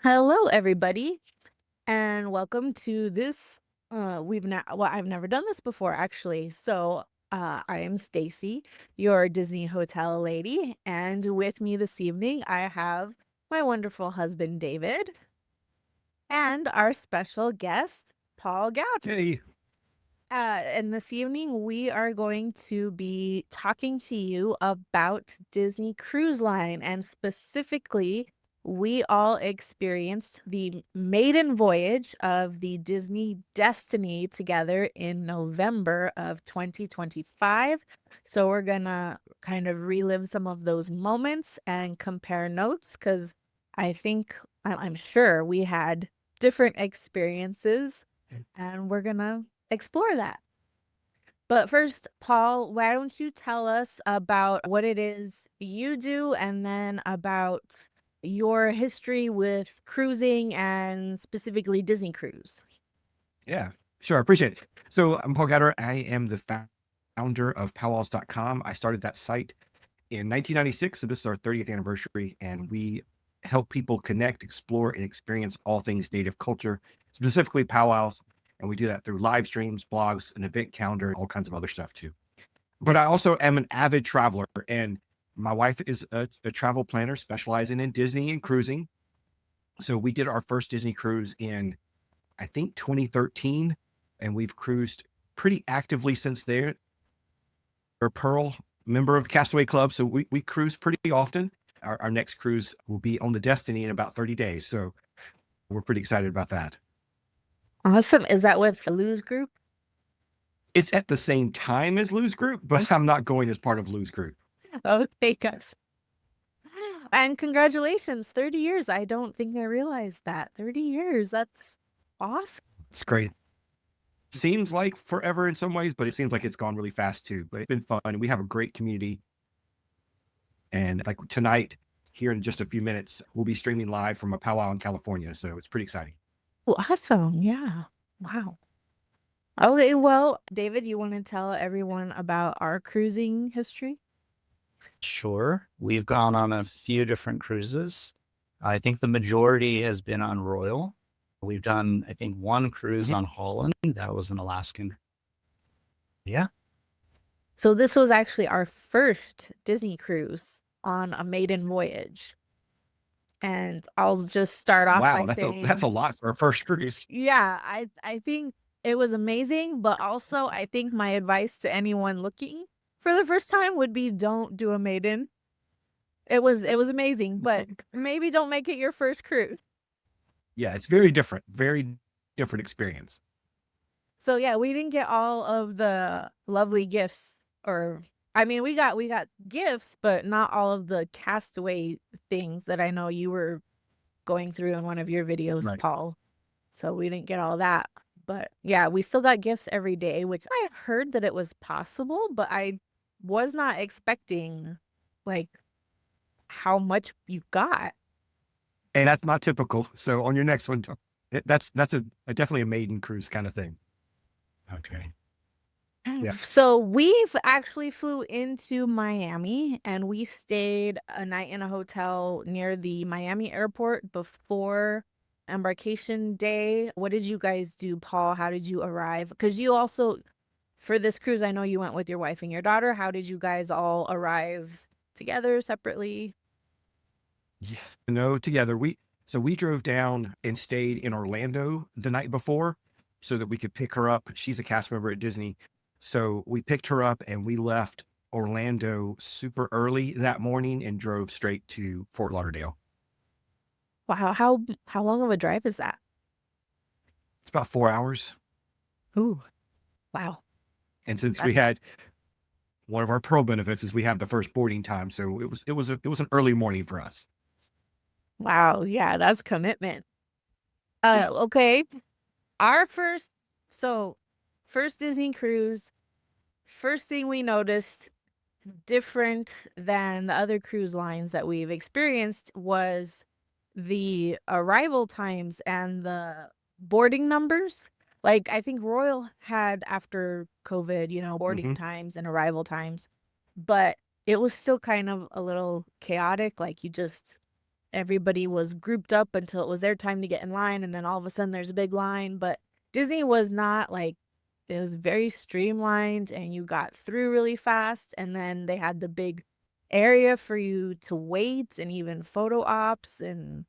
Hello, everybody, and welcome to this. I've never done this before, actually. I am Stacy, your Disney hotel lady, and with me this evening, I have my wonderful husband, David, and our special guest, Paul Gowder. Hey, And this evening, we are going to be talking to you about Disney Cruise Line, and specifically, we all experienced the maiden voyage of the Disney Destiny together in November of 2025. So, we're gonna kind of relive some of those moments and compare notes because I'm sure we had different experiences, and we're gonna explore that. But first, Paul, why don't you tell us about what it is you do and then about your history with cruising and specifically Disney Cruise? yeah, sure. I appreciate it. So I'm Paul Gowder. I am the founder of powwows.com. I started that site in 1996. So this is our 30th anniversary, and we help people connect, explore, and experience all things Native culture, specifically powwows. And we do that through live streams, blogs, an event calendar, and all kinds of other stuff too. But I also am an avid traveler, and my wife is a travel planner specializing in Disney and cruising. So we did our first Disney cruise in I think 2013, and we've cruised pretty actively since there. We're a Pearl member of Castaway Club, so we cruise pretty often. Our next cruise will be on the Destiny in about 30 days, so we're pretty excited about that. Awesome. Is that with the Lose Group? It's at the same time as Lou's Group, but I'm not going as part of Lou's Group. Okay, gosh. And congratulations, 30 years. I don't think I realized that. 30 years. That's awesome. It's great. Seems like forever in some ways, but it seems like it's gone really fast too. But it's been fun, and we have a great community. And like tonight, here in just a few minutes, we'll be streaming live from a powwow in California. So it's pretty exciting. Oh, awesome. Yeah. Wow. Okay, well, David, you want to tell everyone about our cruising history? Sure. We've gone on a few different cruises. I think the majority has been on Royal. We've done, I think, one cruise on Holland. That was an Alaskan. Yeah. So this was actually our first Disney cruise on a maiden voyage. And I'll just start off by Wow, that's saying, a lot for a first cruise. yeah, I think it was amazing, but also I think my advice to anyone looking for the first time would be don't do a maiden. It was amazing, but maybe don't make it your first cruise. Yeah, it's very different experience. So yeah, we didn't get all of the lovely gifts, or I mean, we got gifts, but not all of the Castaway things that I know you were going through in one of your videos, Right. Paul. So we didn't get all that. But yeah, we still got gifts every day, which I heard that it was possible, but I was not expecting like how much you got. And that's not typical. So on your next one, that's a definitely a maiden cruise kind of thing. Okay. Yeah. So we've actually flew into Miami and we stayed a night in a hotel near the Miami airport before embarkation day. What did you guys do, Paul? How did you arrive? Because you also, for this cruise, I know you went with your wife and your daughter. How did you guys all arrive together, separately? Yeah. No, together. We drove down and stayed in Orlando the night before so that we could pick her up. She's a cast member at Disney. So we picked her up and we left Orlando super early that morning and drove straight to Fort Lauderdale. Wow, how long of a drive is that? It's about 4 hours. Ooh, wow. And since we That's had one of our Pearl benefits is we have the first boarding time. So it was an early morning for us. wow, yeah, that's commitment. Okay. Our so first Disney cruise, first thing we noticed different than the other cruise lines that we've experienced was the arrival times and the boarding numbers. Like I think Royal had after COVID, boarding Hmm. times and arrival times, but it was still kind of a little chaotic. Like everybody was grouped up until it was their time to get in line, and then all of a sudden there's a big line. But Disney was not like, it was very streamlined and you got through really fast. And then they had the big area for you to wait and even photo ops. And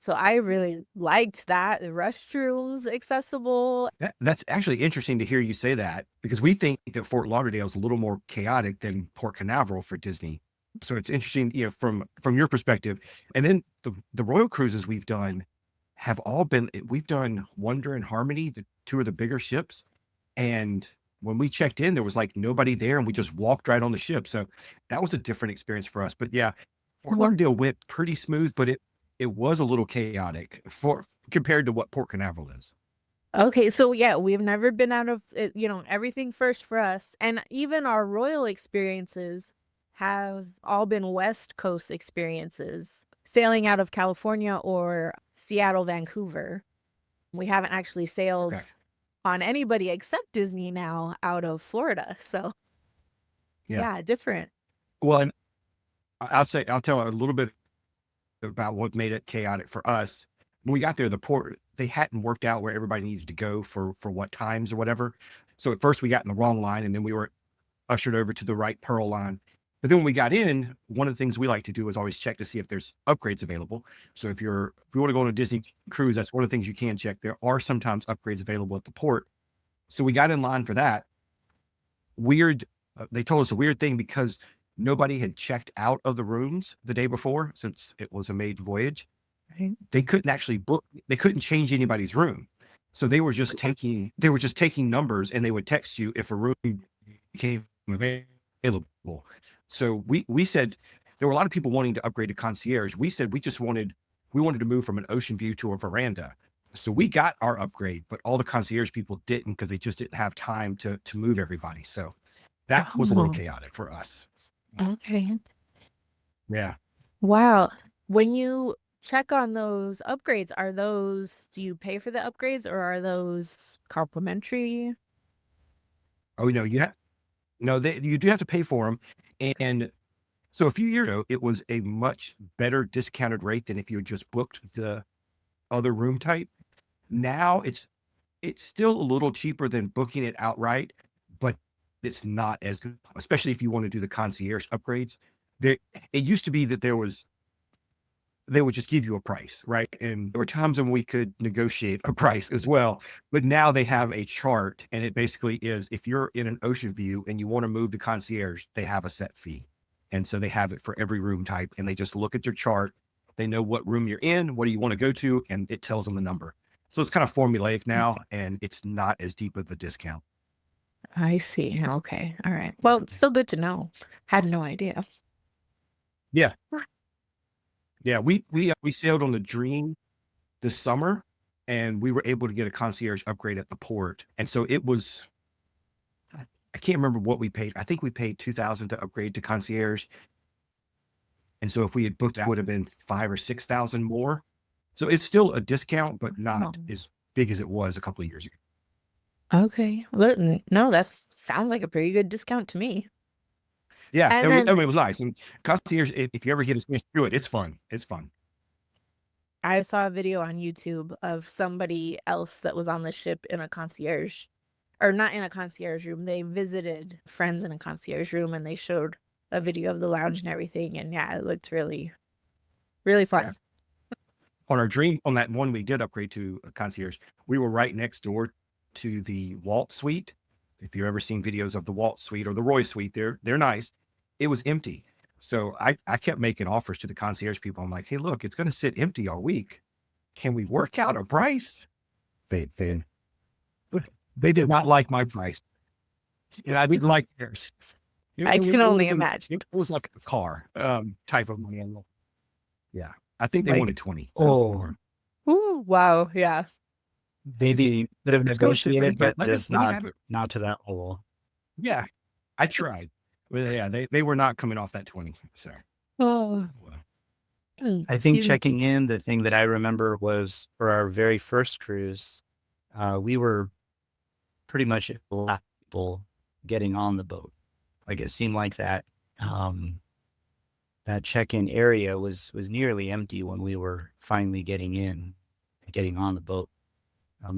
so I really liked that. The restrooms accessible. That's actually interesting to hear you say that, because we think that Fort Lauderdale is a little more chaotic than Port Canaveral for Disney. So it's interesting, from your perspective. And then the Royal cruises we've done have all been, we've done Wonder and Harmony, the two of the bigger ships. And when we checked in, there was like nobody there, and we just walked right on the ship. So that was a different experience for us. But yeah, Fort Lauderdale went pretty smooth, but it was a little chaotic compared to what Port Canaveral is. Okay, so yeah, we've never been out of it, everything first for us. And even our Royal experiences have all been West Coast experiences, sailing out of California or Seattle, Vancouver. We haven't actually sailed on anybody except Disney now out of Florida. So yeah, different. Well, and I'll tell a little bit about what made it chaotic for us. When we got there, the port, they hadn't worked out where everybody needed to go for what times or whatever. So at first we got in the wrong line, and then we were ushered over to the right Pearl line. But then when we got in, one of the things we like to do is always check to see if there's upgrades available. So if you want to go on a Disney cruise, that's one of the things you can check. There are sometimes upgrades available at the port. So we got in line for that. They told us a weird thing, because nobody had checked out of the rooms the day before, since it was a maiden voyage. Right. They couldn't actually book, they couldn't change anybody's room. So they were just taking numbers, and they would text you if a room became available. So we said, there were a lot of people wanting to upgrade to concierge. We said we wanted to move from an ocean view to a veranda. So we got our upgrade, but all the concierge people didn't, because they just didn't have time to move everybody. So that was a little chaotic for us. Okay. Yeah. Wow. When you check on those upgrades, do you pay for the upgrades, or are those complimentary? Oh, no, you do have to pay for them. And so a few years ago, it was a much better discounted rate than if you had just booked the other room type. Now it's still a little cheaper than booking it outright, but it's not as good, especially if you want to do the concierge upgrades. It used to be that they would just give you a price, right? And there were times when we could negotiate a price as well. But now they have a chart, and it basically is, if you're in an ocean view and you want to move to concierge, they have a set fee. And so they have it for every room type, and they just look at your chart. They know what room you're in, what do you want to go to, and it tells them the number. So it's kind of formulaic now, and it's not as deep of a discount. I see. Okay. All right. Well, it's still good to know. Had no idea. Yeah. Yeah, we sailed on the Dream this summer, and we were able to get a concierge upgrade at the port. And so it was, I can't remember what we paid. I think we paid $2,000 to upgrade to concierge. And so if we had booked, that would have been $5,000 or $6,000 more. So it's still a discount, but not as big as it was a couple of years ago. Okay. Well, no, that sounds like a pretty good discount to me. Yeah, I mean, it was nice. And concierge, if you ever get a chance to do it, it's fun. It's fun. I saw a video on YouTube of somebody else that was on the ship in a concierge, or not in a concierge room. They visited friends in a concierge room, and they showed a video of the lounge and everything. And yeah, it looked really, really fun. Yeah. On our Dream, on that one we did upgrade to a concierge, we were right next door to the Walt Suite. If you've ever seen videos of the Walt Suite or the Roy Suite, they're nice. It was empty. So I kept making offers to the concierge people. I'm like, hey, look, it's going to sit empty all week. Can we work out a price? They did not like my price. I didn't like theirs. I can only imagine. It was like a car type of money. Yeah. I think they wanted 20. Oh. Ooh, wow. Yeah. Maybe could have negotiated, but just not to that level. Yeah. I tried. But yeah, they were not coming off that 20. So I think checking in, the thing that I remember was for our very first cruise, we were pretty much the last people getting on the boat. Like it seemed like that that check-in area was nearly empty when we were finally getting on the boat.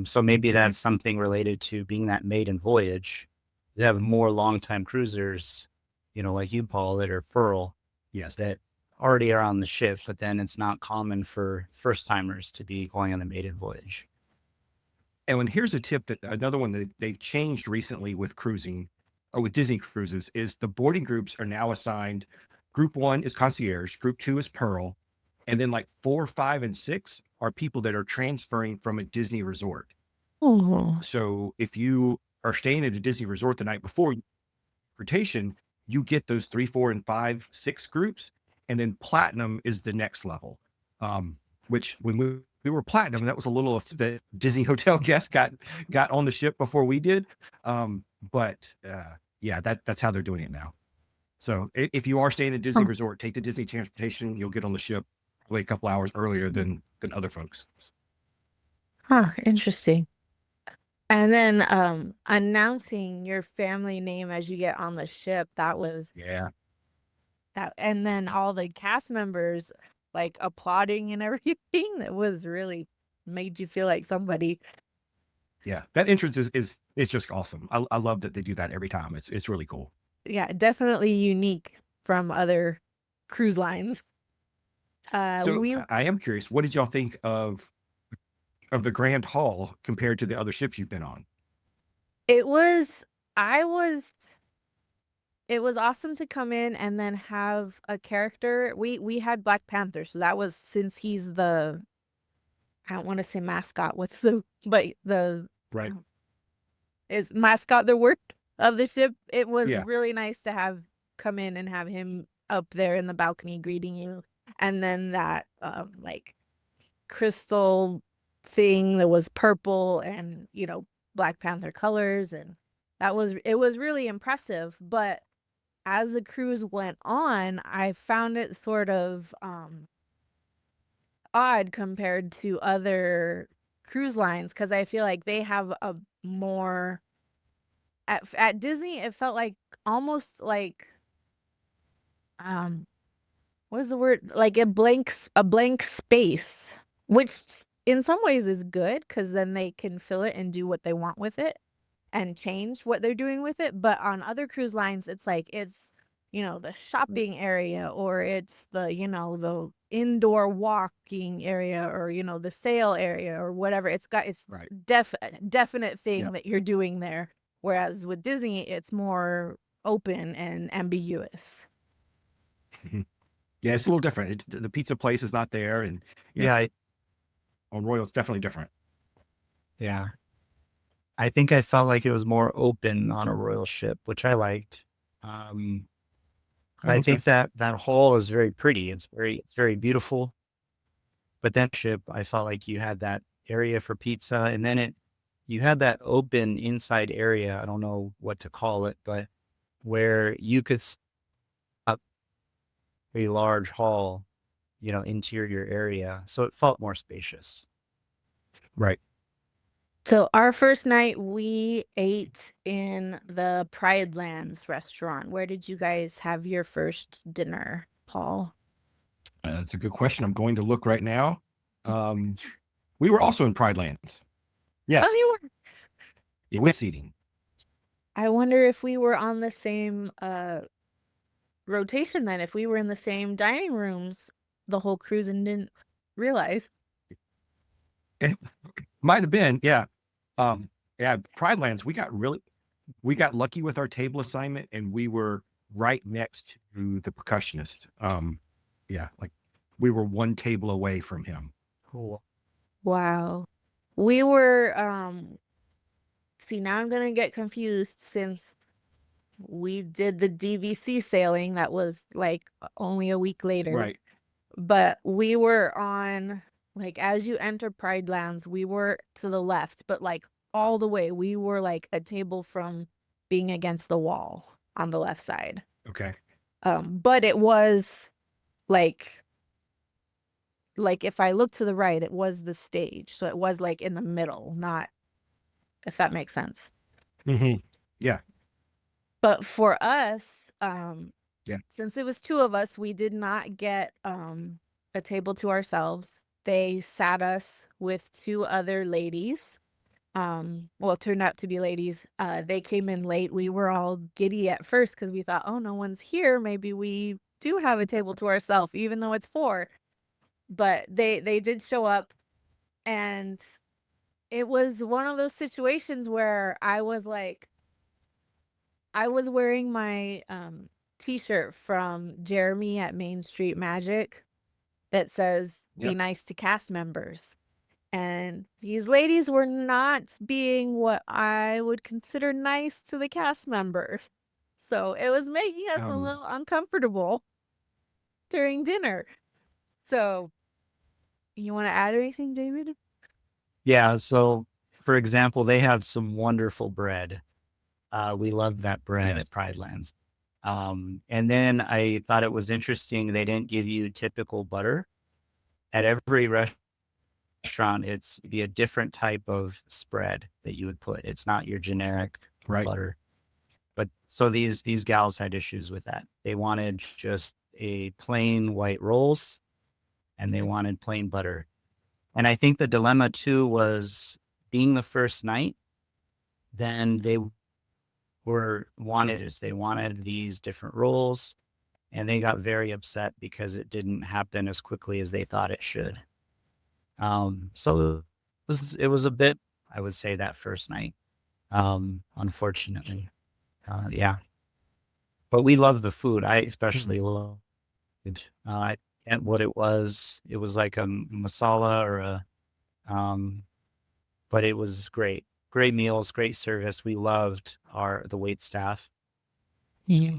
So maybe that's something related to being that maiden voyage. You have more long-time cruisers, like you, Paul, that are Pearl, Yes. that already are on the ship, but then it's not common for first-timers to be going on the maiden voyage. And here's a tip that another one that they've changed recently with cruising, or with Disney cruises, is the boarding groups are now assigned. Group 1 is concierge, group 2 is Pearl, and then like 4, 5, and 6 are people that are transferring from a Disney resort. Oh, So if you are staying at a Disney resort the night before rotation, you get those 3, 4, and 5, 6 groups, and then platinum is the next level. Which when we were platinum, that was a little of the Disney hotel guests got on the ship before we did. But yeah, that's how they're doing it now. So if you are staying at a Disney resort, take the Disney transportation. You'll get on the ship a couple hours earlier than other folks. huh, interesting. And then announcing your family name as you get on the ship, that was Yeah. that, and then all the cast members like applauding and everything, that was really made you feel like somebody. Yeah, that entrance is it's just awesome. I love that they do that every time. It's really cool. Yeah, definitely unique from other cruise lines. So We I am curious, what did y'all think of the Grand Hall compared to the other ships you've been on? it was I was it was awesome to come in and then have a character. We had Black Panther, so that was, since he's the, I don't want to say mascot. What's the Right. is mascot the word of the ship? It was Yeah. really nice to have come in and have him up there in the balcony greeting you, and then that like crystal thing that was purple and Black Panther colors, and it was really impressive. But as the cruise went on, I found it sort of odd compared to other cruise lines, because I feel like they have a more, at Disney it felt like almost like um what is the word, like a blank space, which in some ways is good because then they can fill it and do what they want with it and change what they're doing with it. But on other cruise lines, it's like it's the shopping area, or it's the indoor walking area, or the sail area, or whatever. It's Right. definite thing Yep. that you're doing there. Whereas with Disney, it's more open and ambiguous. Yeah, it's a little different. The pizza place is not there, and Yeah, on Royal, it's definitely different. yeah. I think I felt like it was more open on a royal ship, which I liked. I think that hall is very pretty. It's very beautiful. But then ship, I felt like you had that area for pizza, and then you had that open inside area. I don't know what to call it, but where you could up a large hall, interior area. So it felt more spacious. Right. So our first night, we ate in the Pride Lands restaurant. Where did you guys have your first dinner, Paul? That's a good question. I'm going to look right now. We were also in Pride Lands. Yes. Oh, you were. It was seating. I wonder if we were on the same rotation then, if we were in the same dining rooms the whole cruise and didn't realize. It might have been, yeah. Yeah, Pride Lands, we got lucky with our table assignment, and we were right next to the percussionist. Yeah, like we were one table away from him. Cool. Wow. We were see, now I'm gonna get confused since we did the DVC sailing that was like only a week later. Right. But we were on, like, as you enter Pride Lands, we were to the left, but like all the way, we were like a table from being against the wall on the left side. Okay. But it was like if I look to the right, it was the stage. So it was like in the middle, not, if that makes sense. Mm-hmm. Yeah. But for us, Yeah. Since it was two of us, we did not get a table to ourselves. They sat us with two other ladies. Well, it turned out to be ladies. They came in late. We were all giddy at first because we thought, oh, no one's here. Maybe we do have a table to ourselves, even though it's four. But they did show up, and it was one of those situations where I was like, I was wearing my t-shirt from Jeremy at Main Street Magic that says be Yep. nice to cast members. And these ladies were not being what I would consider nice to the cast members. So it was making us a little uncomfortable during dinner. So you want to add anything, David? Yeah. So, for example, they have some wonderful bread. We love that bread Yes. at Pride Lands. And then I thought it was interesting. They didn't give you typical butter. At every restaurant, it's be a different type of spread that you would put. It's not your generic Right. butter. But so these gals had issues with that. They wanted just a plain white rolls, and they wanted plain butter. And I think the dilemma too was being the first night, then they wanted these different rolls, and they got very upset because it didn't happen as quickly as they thought it should. So it was a bit, I would say, that first night, unfortunately. Yeah. But we love the food. I especially love it. And what it was like a masala or but it was great. Great meals, great service. We loved the wait staff.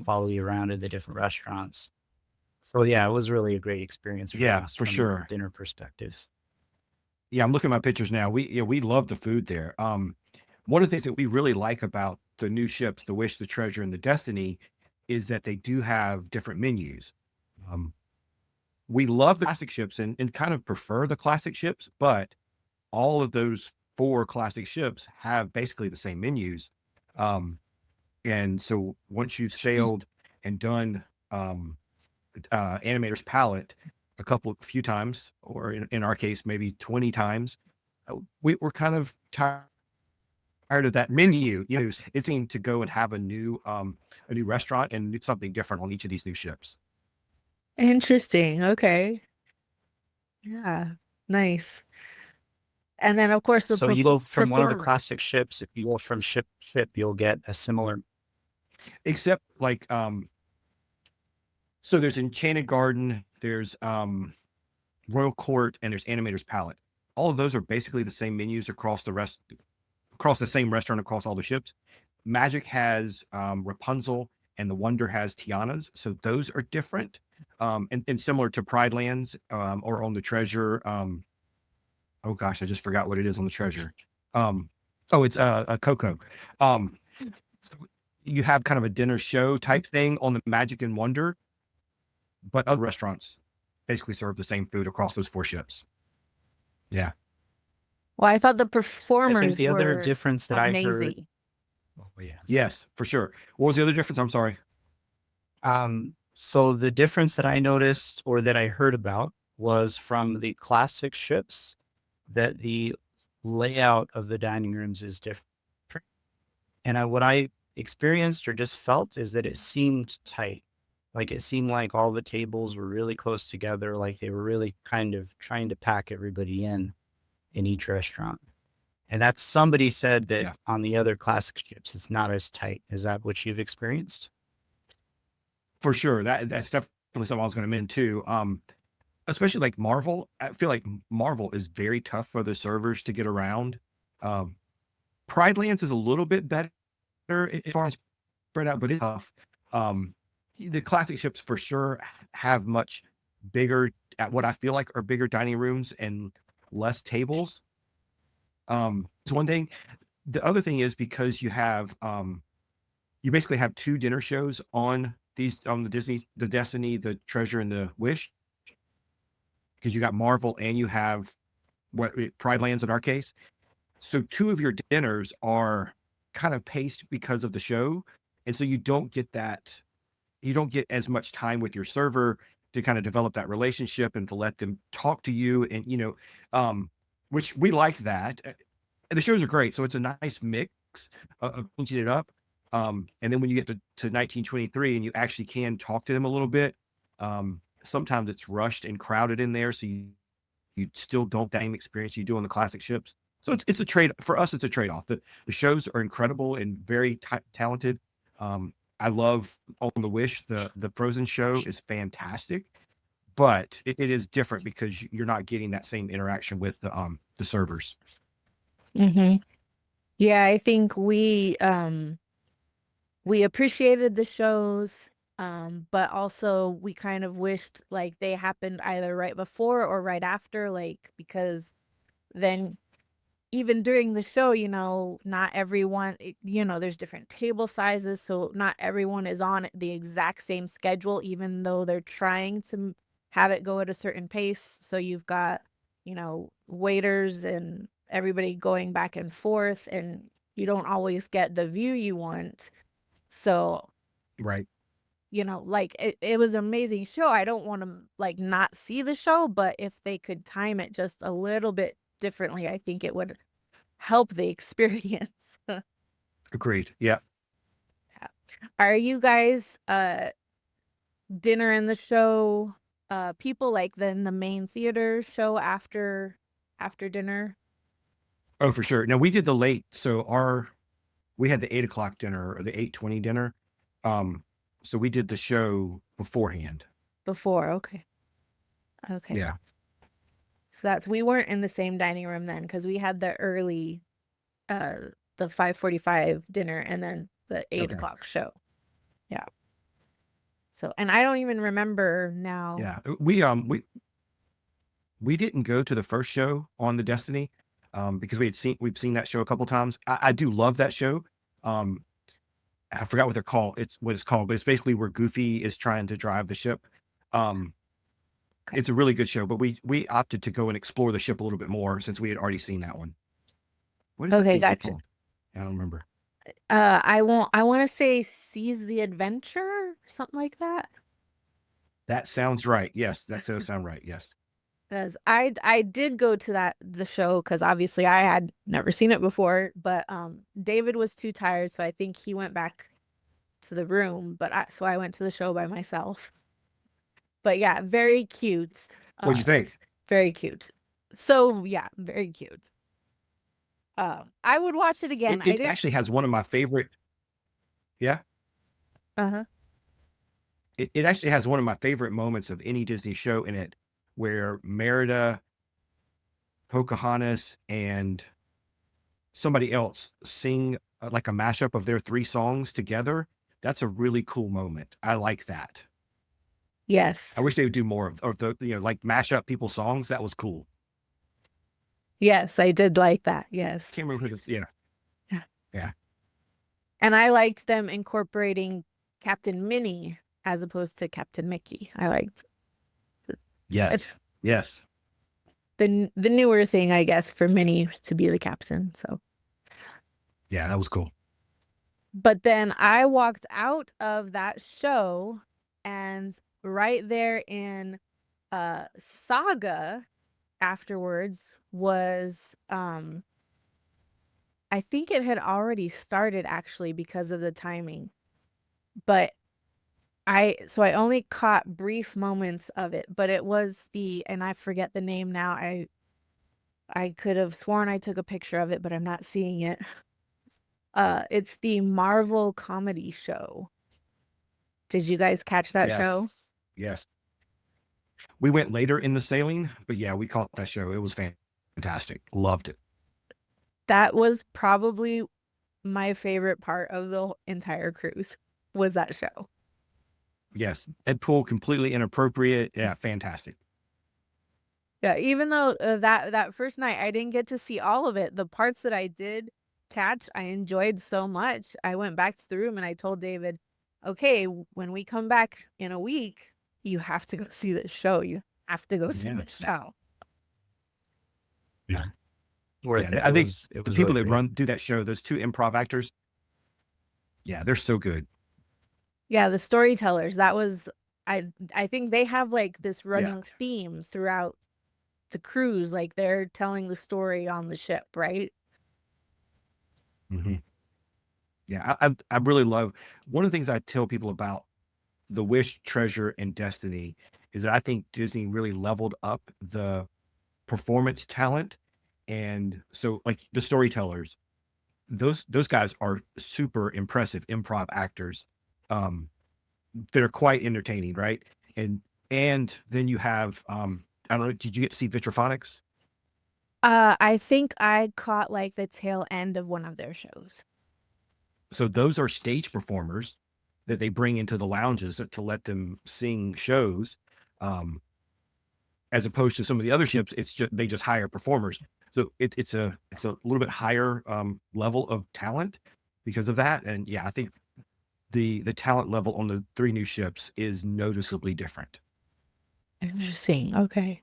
Follow you around in the different restaurants. So yeah, it was really a great experience for Yeah, us for from sure. a dinner perspective. Yeah, I'm looking at my pictures now. We love the food there. One of the things that we really like about the new ships, the Wish, the Treasure, and the Destiny, is that they do have different menus. Um, we love the classic ships and kind of prefer the classic ships, but all of those four classic ships have basically the same menus. And so once you've sailed and done Animator's Palette a few times, or in our case, maybe 20 times, we're kind of tired of that menu. It seemed to go and have a new restaurant and do something different on each of these new ships. Interesting. Okay. Yeah. Nice. And then, of course, the So you go from one of the performer. classic ships. If you go from ship to ship, you'll get a similar. Except like so there's Enchanted Garden, there's Royal Court, and there's Animator's Palette. All of those are basically the same menus across the same restaurant across all the ships. Magic has Rapunzel, and the Wonder has Tiana's, so those are different. And similar to Pride Lands, or on the Treasure. Oh gosh, I just forgot what it is on the Treasure. It's a Coco. You have kind of a dinner show type thing on the Magic and Wonder, but other restaurants basically serve the same food across those four ships. Yeah. Well, I thought the I think performers the other were difference that I heard. amazing. Oh, yeah. Yes, for sure. What was the other difference? I'm sorry. So the difference that I noticed or that I heard about was from the classic ships that the layout of the dining rooms is different. And what I experienced or just felt is that it seemed tight. Like it seemed like all the tables were really close together, like they were really kind of trying to pack everybody in each restaurant. And that's somebody said that Yeah. on the other classic ships, it's not as tight. Is that what you've experienced? For sure. That's definitely something I was going to mention too. Especially like Marvel. I feel like Marvel is very tough for the servers to get around. Pride Lands is a little bit better as far as spread out, but it's tough. The classic ships for sure have much bigger, at what I feel like are bigger dining rooms and less tables. It's one thing. The other thing is because you have you basically have two dinner shows on these the Destiny, the Treasure, and the Wish. Because you got Marvel and you have Pride Lands in our case. So two of your dinners are kind of paced because of the show. And so you don't get that you don't get as much time with your server to kind of develop that relationship and to let them talk to you. And, which we like that. And the shows are great. So it's a nice mix of changing it up. And then when you get to 1923 and you actually can talk to them a little bit, sometimes it's rushed and crowded in there. So you still don't get the same experience you do on the classic ships. So it's a trade for us. It's a trade-off. The shows are incredible and very talented. I love On the Wish. The Frozen show is fantastic, but it is different because you're not getting that same interaction with the servers. Mm-hmm. Yeah, I think we appreciated the shows, but also we kind of wished like they happened either right before or right after, like, because then even during the show, not everyone, there's different table sizes, so not everyone is on the exact same schedule, even though they're trying to have it go at a certain pace. So you've got, waiters and everybody going back and forth, and you don't always get the view you want. So, Right. like it was an amazing show. I don't want to like not see the show, but if they could time it just a little bit differently, I think it would help the experience. Agreed. Yeah. Are you guys dinner in the show people, like then the main theater show after dinner? Oh, for sure. Now we did the late, so we had the 8 o'clock dinner or the 8:20 dinner. So we did the show beforehand. Before, okay. Yeah. So we weren't in the same dining room then, because we had the early the 5:45 dinner and then the 8 o'clock show. Yeah. So, and I don't even remember now. Yeah. We didn't go to the first show on the Destiny because we've seen that show a couple times. I do love that show. I forgot what they're called. It's what it's called, but it's basically where Goofy is trying to drive the ship. Okay. It's a really good show, but we opted to go and explore the ship a little bit more since we had already seen that one. What is that Okay, thing gotcha. called? I don't remember. I want to say Seize the Adventure, something like that. That sounds right. Yes, that does sound right. Yes. Because I did go to the show because obviously I had never seen it before, but David was too tired, so I think he went back to the room, so I went to the show by myself. But yeah, very cute. What'd you think? Very cute. So yeah, very cute. I would watch it again. It actually has one of my favorite. Yeah. Uh-huh. It actually has one of my favorite moments of any Disney show in it, where Merida, Pocahontas, and somebody else sing like a mashup of their 3 songs together. That's a really cool moment. I like that. Yes. I wish they would do more of the, like mash up people's songs. That was cool. Yes, I did like that. Yes. Can't remember who this. Yeah. Yeah. And I liked them incorporating Captain Minnie as opposed to Captain Mickey. I liked. Yes. Yes. The newer thing, I guess, for Minnie to be the captain. So. Yeah, that was cool. But then I walked out of that show, and right there in Saga afterwards was I think it had already started actually because of the timing. But I only caught brief moments of it, but it was and I forget the name now. I could have sworn I took a picture of it, but I'm not seeing it. It's the Marvel comedy show. Did you guys catch that show? Yes. We went later in the sailing, but yeah, we caught that show. It was fantastic. Loved it. That was probably my favorite part of the entire cruise, was that show. Yes. Deadpool, completely inappropriate. Yeah, fantastic. Yeah, even though that first night I didn't get to see all of it, the parts that I did catch, I enjoyed so much. I went back to the room and I told David, okay, when we come back in a week, you have to go see this show. You have to go see this show. Yeah. I think the people that do that show, those 2 improv actors, yeah, they're so good. Yeah, the storytellers. That was I think they have like this Yeah. running theme throughout the cruise, like they're telling the story on the ship, right? hmm Yeah. I really love one of the things I tell people about the Wish, Treasure, and Destiny is that I think Disney really leveled up the performance talent. And so like the storytellers, those guys are super impressive improv actors. Um, that are quite entertaining, right? And and then you have I don't know, did you get to see Vitrophonics? I think I caught like the tail end of one of their shows. So those are stage performers that they bring into the lounges to let them sing shows. Um, as opposed to some of the other ships, it's just they just hire performers. So it's a little bit higher level of talent because of that. And yeah, I think the talent level on the three new ships is noticeably different. Interesting. Okay.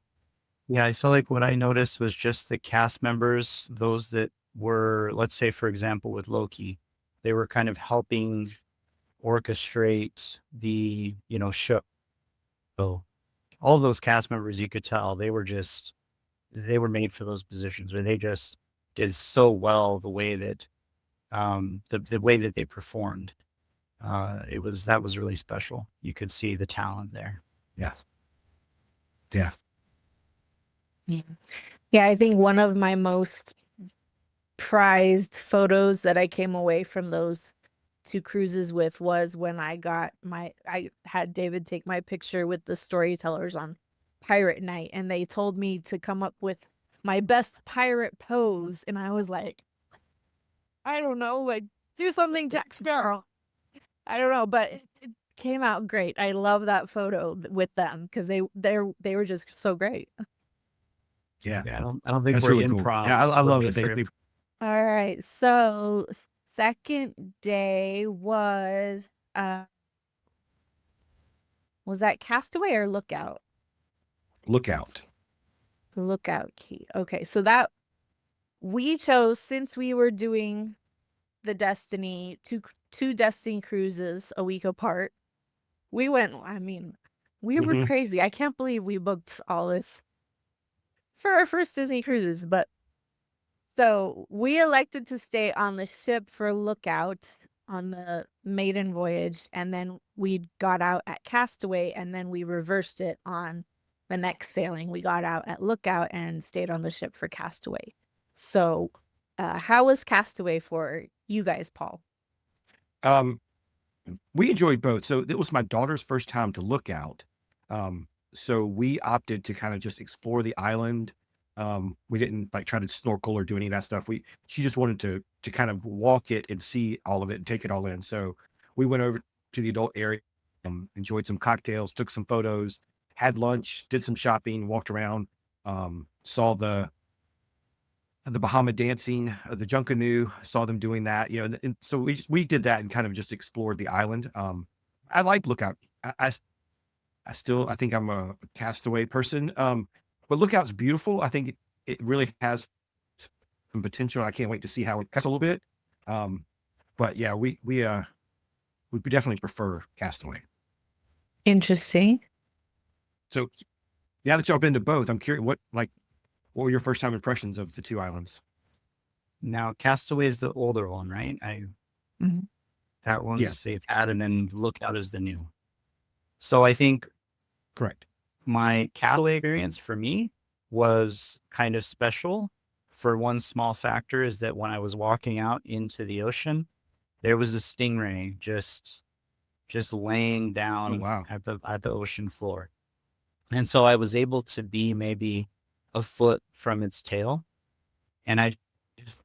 Yeah, I feel like what I noticed was just the cast members, those that were, let's say, for example, with Loki, they were kind of helping orchestrate the, show. So all of those cast members, you could tell they were made for those positions, or they just did so well the way that the way that they performed. That was really special. You could see the talent there. Yeah. Yeah. Yeah. Yeah, I think one of my most prized photos that I came away from those two cruises with was when I had David take my picture with the storytellers on pirate night, and they told me to come up with my best pirate pose, and I was like, I don't know, like do something Jack Sparrow. I don't know, but it came out great. I love that photo with them because they were just so great. Yeah. Yeah, I don't think That's we're really cool. Yeah, improvs. I We're love made that for they All right, so second day uh was that Castaway or Lookout? look out. Lookout Key. Okay, so that we chose since we were doing the Destiny two Destiny cruises a week apart. We went, I mean, we were Mhm. crazy. I can't believe we booked all this for our first Disney cruises, but so we elected to stay on the ship for Lookout on the Maiden Voyage, and then we got out at Castaway, and then we reversed it on the next sailing. We got out at Lookout and stayed on the ship for Castaway. So, how was Castaway for you guys, Paul? Um, we enjoyed both. So it was my daughter's first time to look out. So we opted to kind of just explore the island. We didn't like try to snorkel or do any of that stuff. She just wanted to kind of walk it and see all of it and take it all in. So we went over to the adult area, enjoyed some cocktails, took some photos, had lunch, did some shopping, walked around, saw the Bahama dancing, the Junkanoo, saw them doing that, and so we did that and kind of just explored the island. I like Lookout. I still I think I'm a Castaway person, but Lookout's beautiful. I think it really has some potential. I can't wait to see how it cuts a little bit. Um, but yeah, we definitely prefer Castaway. Interesting. So now that y'all been to both, I'm curious what were your first time impressions of the two islands? Now, Castaway is the older one, right? Mhm. That one's Yes, they've had, and then Lookout is the new. So I think correct. my Castaway experience for me was kind of special. For one small factor is that when I was walking out into the ocean, there was a stingray just laying Oh down wow. at the ocean floor. And so I was able to be maybe a foot from its tail. And I just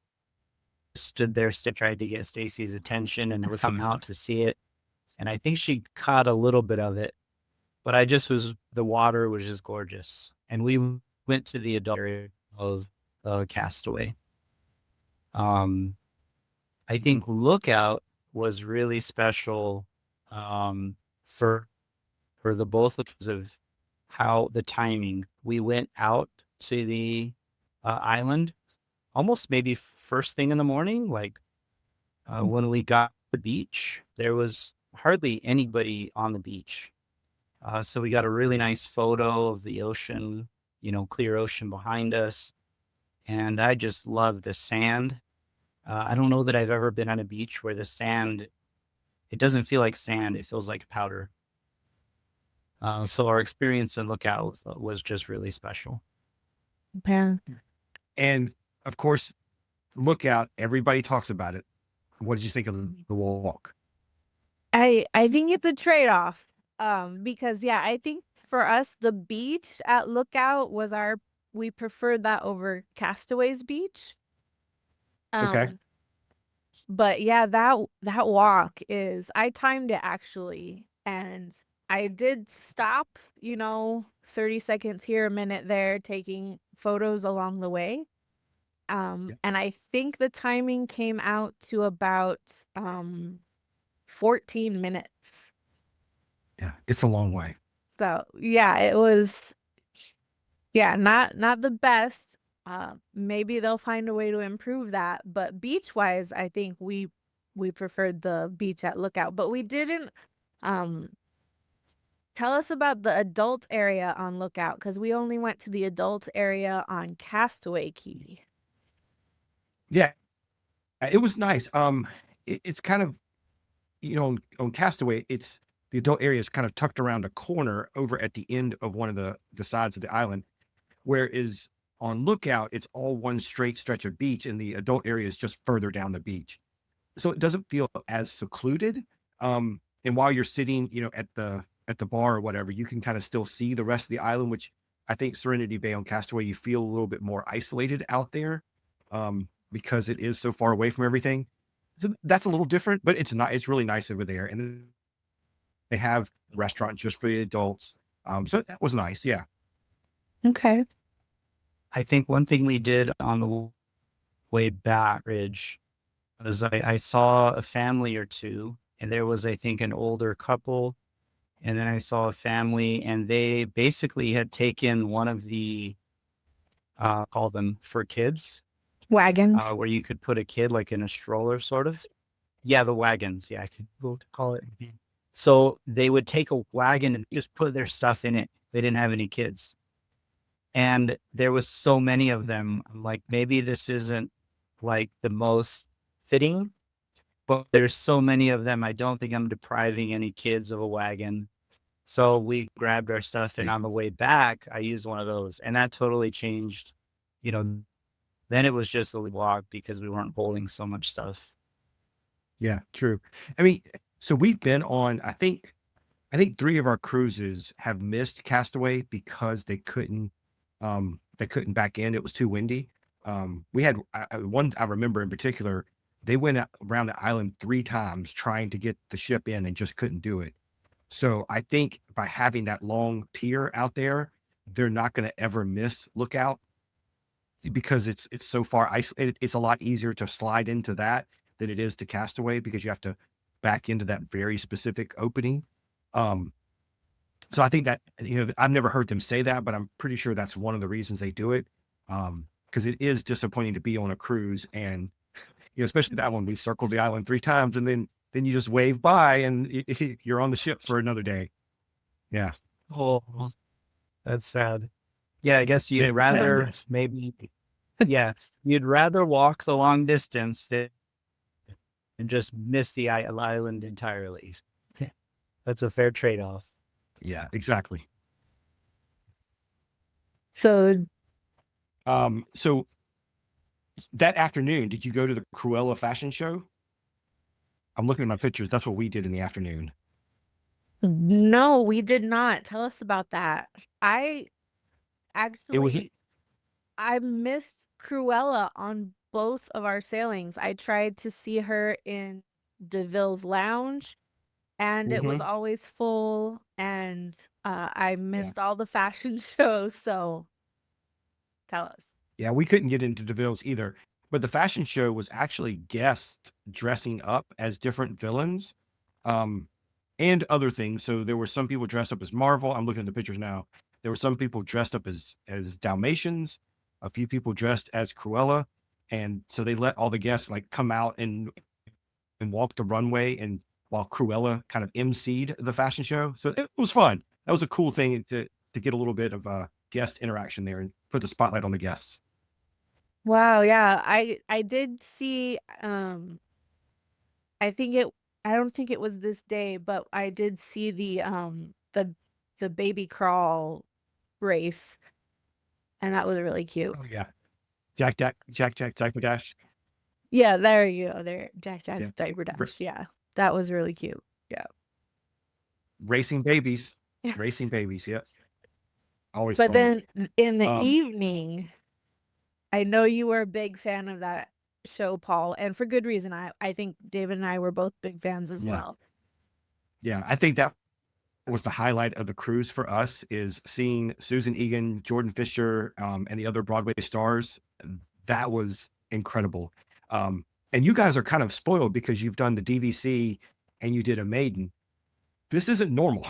stood there, tried to get Stacy's attention and never come out to see it. And I think she caught a little bit of it, but the water was just gorgeous. And we went to the adult area of Castaway. Um, I think Lookout was really special for the both because of how the timing. We went out to the island almost maybe first thing in the morning. Like when we got to the beach, there was hardly anybody on the beach. So we got a really nice photo of the ocean, clear ocean behind us. And I just love the sand. I don't know that I've ever been on a beach where the sand, it doesn't feel like sand. It feels like powder. So our experience in Lookout was just really special. Yeah. And of course, Lookout, everybody talks about it. What did you think of the walk? I think it's a trade-off. Because yeah, I think for us the beach at Lookout was we preferred that over Castaway's beach. Okay. But yeah, that walk I timed it actually, and I did stop, 30 seconds here, a minute there, taking photos along the way. Yeah. And I think the timing came out to about 14 minutes. Yeah. It's a long way. So yeah, it was not the best. Maybe they'll find a way to improve that. But beach wise, I think we preferred the beach at Lookout. But we didn't tell us about the adult area on Lookout, because we only went to the adult area on Castaway Key. Yeah. It was nice. It's kind of, on Castaway, the adult area is kind of tucked around a corner over at the end of one of the sides of the island. Whereas on Lookout, it's all one straight stretch of beach, and the adult area is just further down the beach. So it doesn't feel as secluded. And while you're sitting, at the bar or whatever, you can kind of still see the rest of the island, which I think Serenity Bay on Castaway, you feel a little bit more isolated out there, because it is so far away from everything. So that's a little different, but it's really nice over there. And then they have a restaurant just for the adults. So that was nice. Yeah. Okay. I think one thing we did on the way back, Ridge, was I saw a family or two, and there was, I think, an older couple. And then I saw a family, and they basically had taken one of the, call them for kids, Wagons. where you could put a kid like in a stroller, sort of. Yeah, the wagons. Yeah, I could call it. So they would take a wagon and just put their stuff in it. They didn't have any kids. And there was so many of them. I'm like, maybe this isn't like the most fitting, but there's so many of them. I don't think I'm depriving any kids of a wagon. So we grabbed our stuff, and on the way back, I used one of those, and that totally changed. Then it was just a walk because we weren't holding so much stuff. Yeah, true. I mean, so we've been on, I think 3 of our cruises have missed Castaway because they couldn't back in. It was too windy. We had one I remember in particular, they went around the island 3 times trying to get the ship in and just couldn't do it. So I think by having that long pier out there, they're not going to ever miss Lookout, because it's so far isolated. It's a lot easier to slide into that than it is to Castaway, because you have to back into that very specific opening. So I think that, I've never heard them say that, but I'm pretty sure that's one of the reasons they do it. Because it is disappointing to be on a cruise, and especially that one, we circled the island 3 times, and then you just wave by and you're on the ship for another day. Yeah. Oh, that's sad. Yeah, I guess you'd rather maybe, yeah, you'd rather walk the long distance than just miss the island entirely. That's a fair trade-off. Yeah, exactly. So So that afternoon, did you go to the Cruella fashion show? I'm looking at my pictures. That's what we did in the afternoon. no, we did not. Tell us about that. I It was, actually I missed Cruella on both of our sailings. I tried to see her in DeVille's Lounge, and it was Mhm. always full, and I Yeah. missed all the fashion shows. So tell us. Yeah, we couldn't get into DeVille's either. But the fashion show was actually guests dressing up as different villains, um, and other things. So there were some people dressed up as Marvel. I'm looking at the pictures now. There were some people dressed up as Dalmatians, a few people dressed as Cruella, and so they let all the guests like come out and walk the runway and while Cruella kind of emceed the fashion show. So it was fun. That was a cool thing to get a little bit of guest interaction there and put the spotlight on the guests. Wow, yeah. I did see I think it I don't think it was this day, but I did see the baby crawl race, and that was really cute. Oh yeah, Jack Diaper Dash. Yeah, there you go. There, Jack Yeah, Jack's diaper R- dash. Yeah, that was really cute. Yeah. racing babies, racing babies. Yeah, always But fun. then in the Um, evening, I know you were a big fan of that show, Paul, and for good reason. I think David and I were both big fans as yeah, well. yeah. I think that was the highlight of the cruise for us, is seeing Susan Egan, Jordan Fisher, and the other Broadway stars. That was incredible. And you guys are kind of spoiled because you've done the DVC and you did a Maiden. This isn't normal.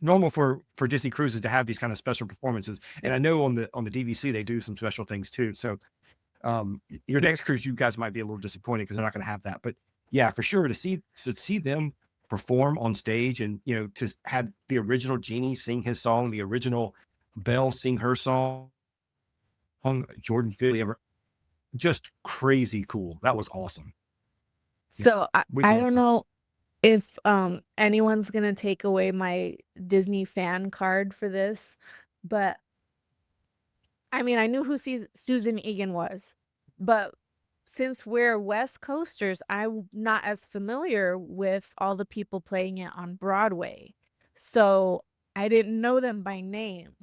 Normal for Disney cruises to have these kind of special performances. And I know on the DVC they do some special things too. So your next cruise, you guys might be a little disappointed because they're not going to have that. But yeah, for sure, to see them perform on stage, and to have the original Genie sing his song, the original Belle sing her song, Jordan Philly, just crazy cool. That was awesome. Yeah, So we I loved don't it. know if anyone's gonna take away my Disney fan card for this, but I mean I knew who Susan Egan was, but since we're West Coasters, I'm not as familiar with all the people playing it on Broadway. So I didn't know them by name.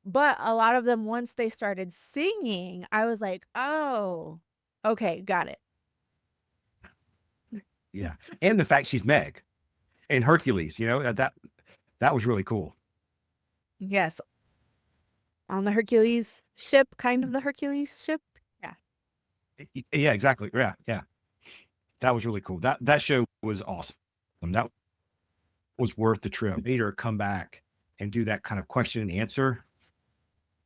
But a lot of them, once they started singing, I was like, oh, okay, got it. Yeah, and the fact she's Meg in Hercules, that was really cool. Yes, on the Hercules ship, kind of the Hercules ship. Yeah. Yeah, exactly. Yeah, yeah, that was really cool. That show was awesome. That was worth the trip. Made her come back and do that kind of question and answer.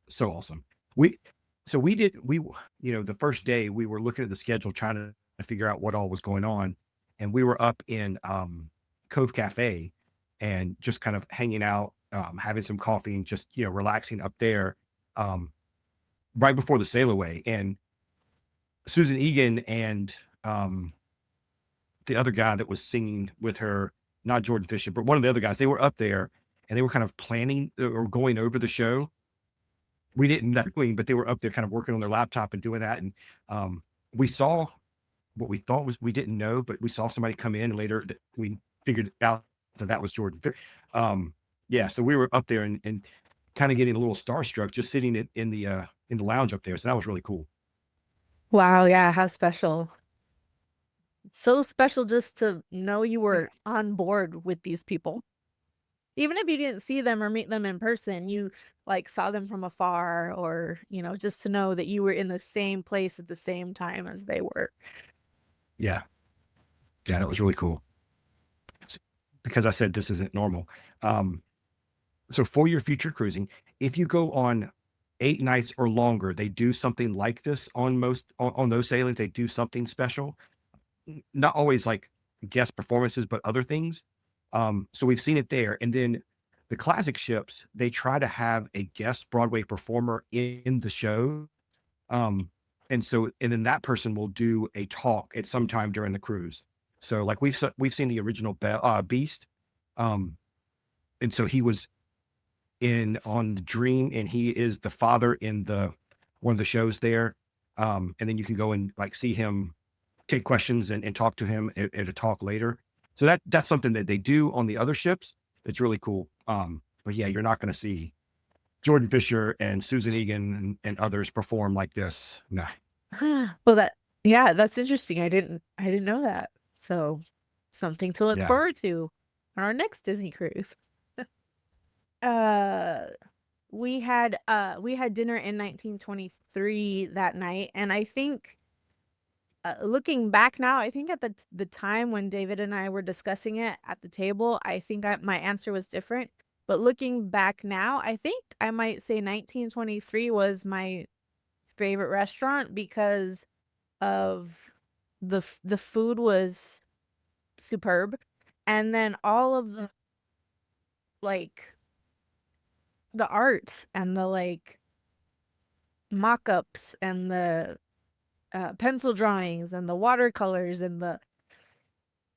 So awesome. We so we did we the first day we were looking at the schedule trying to figure out what all was going on, and we were up in Cove Cafe and just kind of hanging out, having some coffee and just relaxing up there, um, right before the sail away. And Susan Egan and the other guy that was singing with her, not Jordan Fisher, but one of the other guys, they were up there and they were kind of planning or going over the show. We didn't that doing, but they were up there kind of working on their laptop and doing that. And we saw what we thought was, we didn't know, but we saw somebody come in later that we figured out that was Jordan. Yeah, so we were up there and kind of getting a little starstruck just sitting in the lounge up there. So that was really cool. Wow, yeah, how special. So special just to know you were on board with these people. Even if you didn't see them or meet them in person, you like saw them from afar, or, just to know that you were in the same place at the same time as they were. Yeah, yeah, that was really cool. Because I said this isn't normal. So for your future cruising, if you go on 8 nights or longer, they do something like this on most on those sailings. They do something special. Not always like guest performances, but other things. So we've seen it there. And then the classic ships, they try to have a guest Broadway performer in the show. And then that person will do a talk at some time during the cruise. So like we've seen the original Beast. Um, and so he was in on the Dream, and he is the father in the one of the shows there. And then you can go and like see him, take questions and talk to him at a talk later. So that's something that they do on the other ships. It's really cool. But yeah, you're not going to see Jordan Fisher and Susan Egan and others perform like this. Nah. Well, yeah, that's interesting. I didn't know that. So something to look Yeah. forward to on our next Disney cruise. Uh, we had dinner in 1923 that night, and I think looking back now, I think at the time when David and I were discussing it at the table, I think my answer was different. But looking back now, I think I might say 1923 was my favorite restaurant because of the food was superb, And then all of the like the art and the like mock-ups and the pencil drawings and the watercolors and the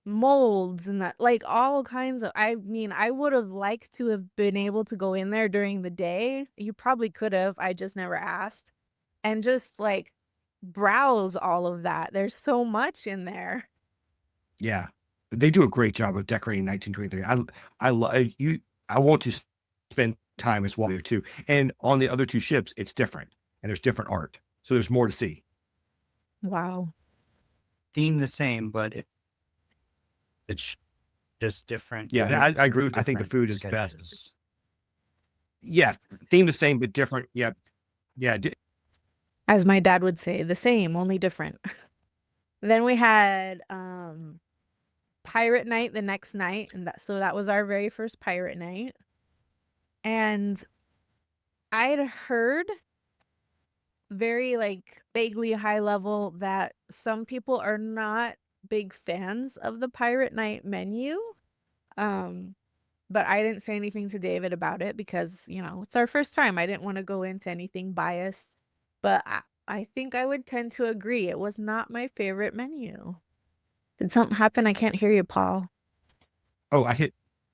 molds and that, like, all kinds of, I mean, I would have liked to have been able to go in there during the day. You probably could have, I just never asked. And just like browse all of that. There's so much in there. Yeah. They do a great job of decorating 1923. I want to spend time as well there too. And on the other two ships, it's different and there's different art. So there's more to see. Wow. Theme the same, but it's just different. Yeah, I units agree. and I think the different food is best. sketches. Yeah, theme the same but different. Yeah, yeah. As my dad would say, the same, only different. Then we had pirate night the next night, and that was our very first pirate night. And I'd heard very like vaguely high level that some people are not big fans of the pirate night menu. But I didn't say anything to David about it because, it's our first time. I didn't want to go into anything biased. But I think I would tend to agree. It was not my favorite menu. Did something happen? I can't hear you, Paul. Oh, I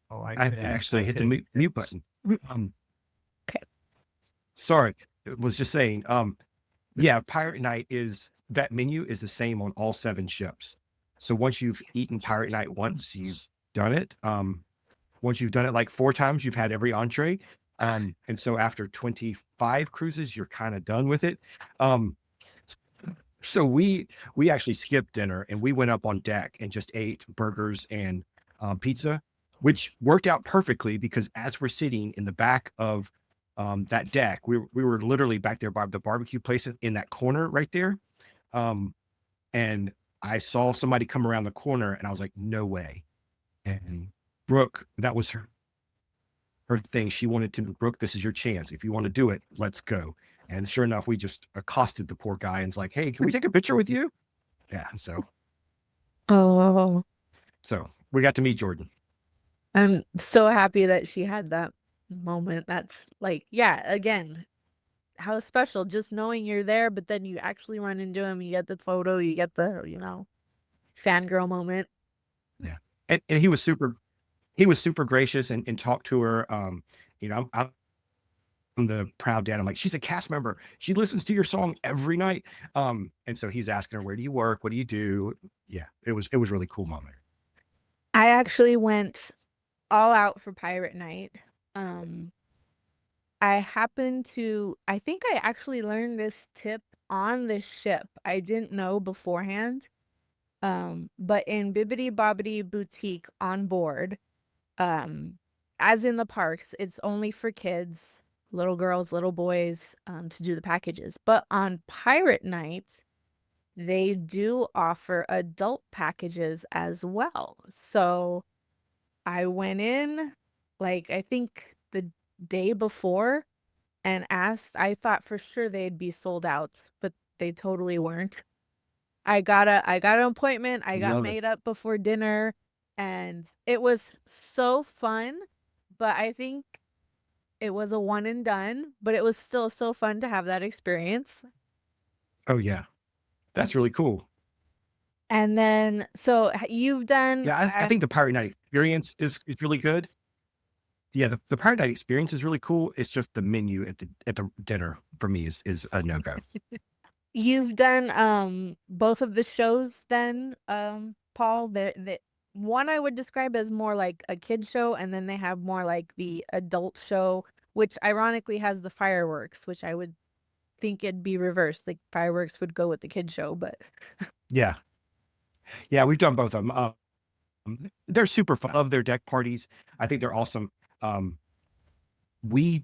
I actually hit the mute button. Okay. Sorry, it was just saying. Yeah, Pirate Night that menu is the same on all 7 ships. So once you've eaten Pirate Night once, you've done it. Once you've done it like 4 times, you've had every entree. And so after 25 cruises, you're kind of done with it. So we actually skipped dinner and we went up on deck and just ate burgers and pizza, which worked out perfectly because as we're sitting in the back of that deck, we were literally back there by the barbecue place in that corner right there. And I saw somebody come around the corner and I was like, no way. And Brooke, that was her thing. She wanted to, Brooke, this is your chance. If you want to do it, let's go. And sure enough, we just accosted the poor guy and it's like, hey, can we take a picture with you? Yeah. So we got to meet Jordan. I'm so happy that she had that moment. That's like, yeah, again, how special just knowing you're there, but then you actually run into him, you get the photo, you get the, fangirl moment. Yeah. And he was super gracious and talked to her. I'm the proud dad. I'm like, she's a cast member. She listens to your song every night. And so he's asking her, where do you work? What do you do? Yeah, it was really cool moment. I actually went all out for Pirate Night. I think I actually learned this tip on the ship. I didn't know beforehand. But in Bibbidi Bobbidi Boutique on board, as in the parks, it's only for kids, little girls, little boys, to do the packages. But on Pirate Night, they do offer adult packages as well. So I went in, like, I think the day before and asked. I thought for sure they'd be sold out, but they totally weren't. I got an appointment. I got made up before dinner and it was so fun, but I think it was a one and done, but it was still so fun to have that experience. Oh yeah. That's really cool. And then, so you've done. Yeah, I think the Pirate Night experience is really good. Yeah, the Pirate Night experience is really cool. It's just the menu at the dinner for me is a no-go. You've done both of the shows then, Paul. The one I would describe as more like a kid show, and then they have more like the adult show, which ironically has the fireworks, which I would think it'd be reversed. Like fireworks would go with the kid show, but Yeah. Yeah, we've done both of them. They're super fun. I love their deck parties. I think they're awesome. We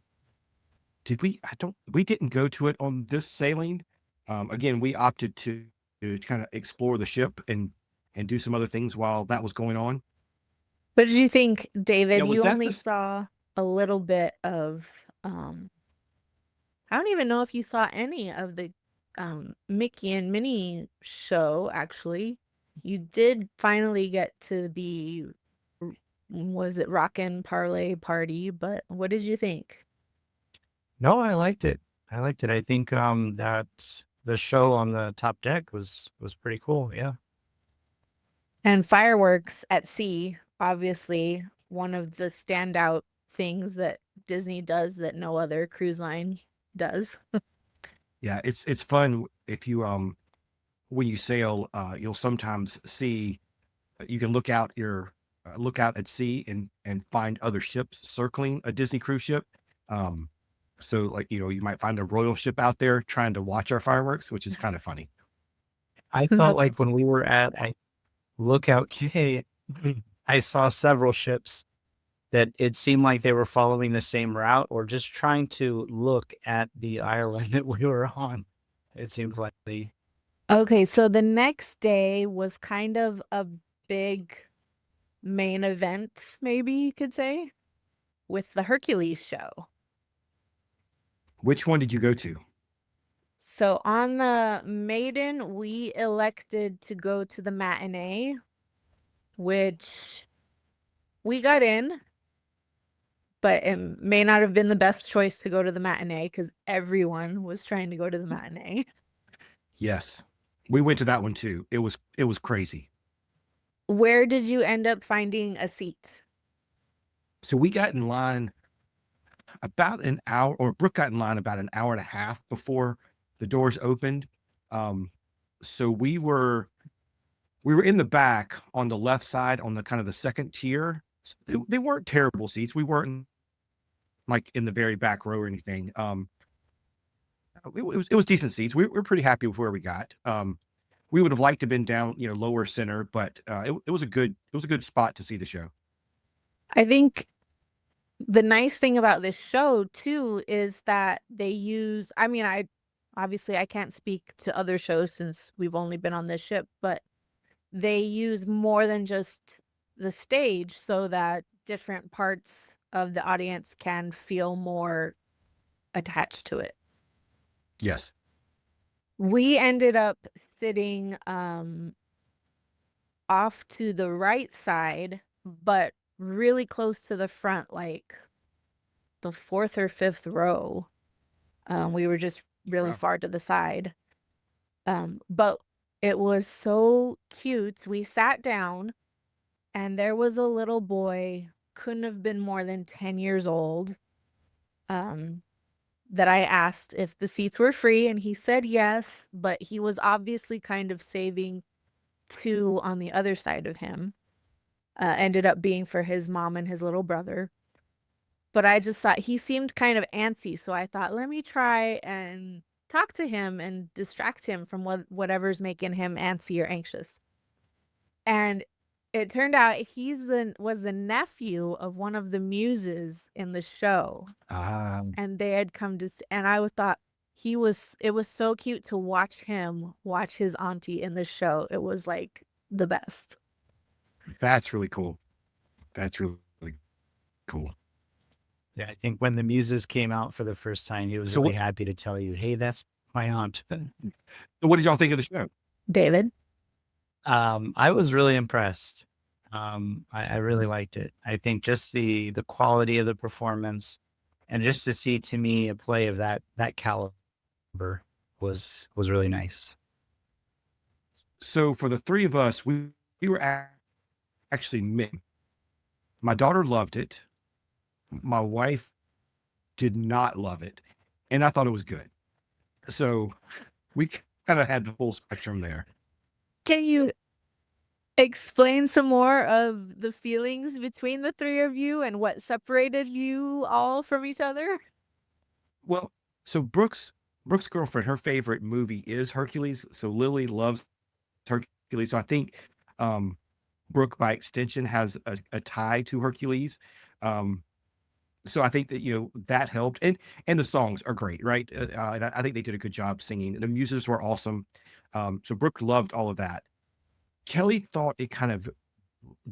didn't go to it on this sailing. Again, we opted to kind of explore the ship and do some other things while that was going on. what did you think, David? Yeah, You only saw a little bit of I don't even know if you saw any of the Mickey and Minnie show, actually. You did finally get to the Was it rockin' parlay party? But what did you think? No, I liked it. I liked it. I think that the show on the top deck was pretty cool. Yeah. And fireworks at sea, obviously, one of the standout things that Disney does that no other cruise line does. Yeah, it's fun if you when you sail, you'll sometimes see you can look out at sea and find other ships circling a Disney cruise ship. Um, so like you might find a royal ship out there trying to watch our fireworks, which is kind of funny. I felt like when we were at Lookout Cay, I saw several ships that it seemed like they were following the same route or just trying to look at the island that we were on. It seemed like Okay, so the next day was kind of a big main event, maybe you could say, with the Hercules show. Which one did you go to? So on the Maiden, we elected to go to the matinee, which we got in, but it may not have been the best choice to go to the matinee because everyone was trying to go to the matinee. Yes, we went to that one too. It was crazy. Where did you end up finding a seat? So we got in line about an hour, or Brooke got in line about an hour and a half before the doors opened. So we were in the back on the left side on the kind of the second tier. They weren't terrible seats. We weren't like in the very back row or anything. It was decent seats. We're pretty happy with where we got. We would have liked to have been down, lower center, but it was a good spot to see the show. I think the nice thing about this show too is that they use, I mean, I can't speak to other shows since we've only been on this ship, but they use more than just the stage so that different parts of the audience can feel more attached to it. Yes. We ended up sitting off to the right side, but really close to the front, like the fourth or fifth row. We were just really Wow. far to the side. But it was so cute. We sat down and there was a little boy, couldn't have been more than 10 years old, that I asked if the seats were free, and he said yes, but he was obviously kind of saving two on the other side of him. Ended up being for his mom and his little brother. But I just thought he seemed kind of antsy, so I thought, let me try and talk to him and distract him from whatever's making him antsy or anxious. And it turned out was the nephew of one of the muses in the show, and they had come to, and I thought it was so cute to watch him watch his auntie in the show. It was like the best. That's really cool. That's really cool. yeah, I think when the muses came out for the first time, he was So really what, happy to tell you, hey, that's my aunt. so what did y'all think of the show? David? I was really impressed. I really liked it. I think just the quality of the performance and just to see to me a play of that caliber was really nice. So for the three of us, we were actually mixed. My daughter loved it. My wife did not love it, and I thought it was good. So we kind of had the full spectrum there. Can you explain some more of the feelings between the three of you and what separated you all from each other? Well, so Brooke's girlfriend, her favorite movie is Hercules. So Lily loves Hercules. So I think Brooke, by extension, has a tie to Hercules. Um, so I think that that helped, and the songs are great, right? I think they did a good job singing. The muses were awesome. So Brooke loved all of that. Kelly thought it kind of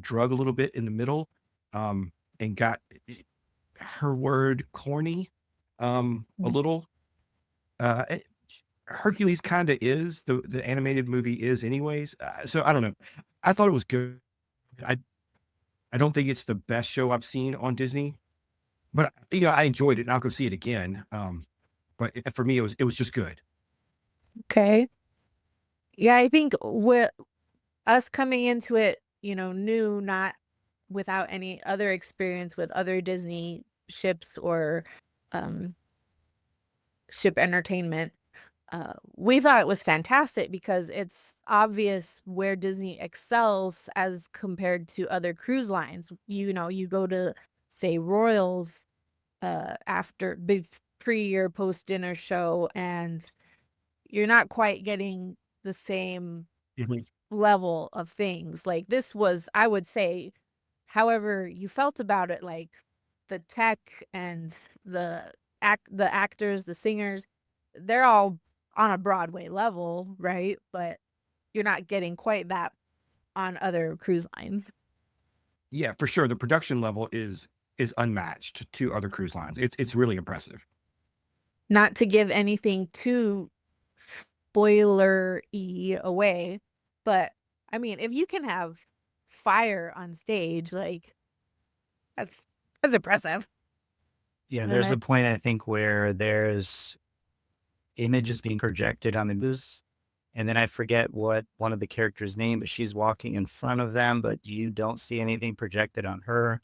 drug a little bit in the middle, and got her word corny, a little. Uh, Hercules kind of is the animated movie is anyways. So I don't know. I thought it was good. I I don't think it's the best show I've seen on Disney, but I enjoyed it and I'll go see it again. But for me, it was just good. Okay. Yeah, I think with us coming into it, new, not without any other experience with other Disney ships or um, ship entertainment, we thought it was fantastic because it's obvious where Disney excels as compared to other cruise lines. You go to, say, Royals after pre or post dinner show, and you're not quite getting the same Mhm. level of things. Like this was, I would say, however you felt about it, like the tech and the actors, the singers, they're all on a Broadway level, right? But you're not getting quite that on other cruise lines. Yeah, for sure. The production level is unmatched to other cruise lines. It's really impressive. Not to give anything too spoiler-y away, but I mean, if you can have fire on stage, like that's that's impressive. Yeah, And there's a point I think where there's images being projected on the news, and then I forget what one of the characters' name, but she's walking in front of them, but you don't see anything projected on her.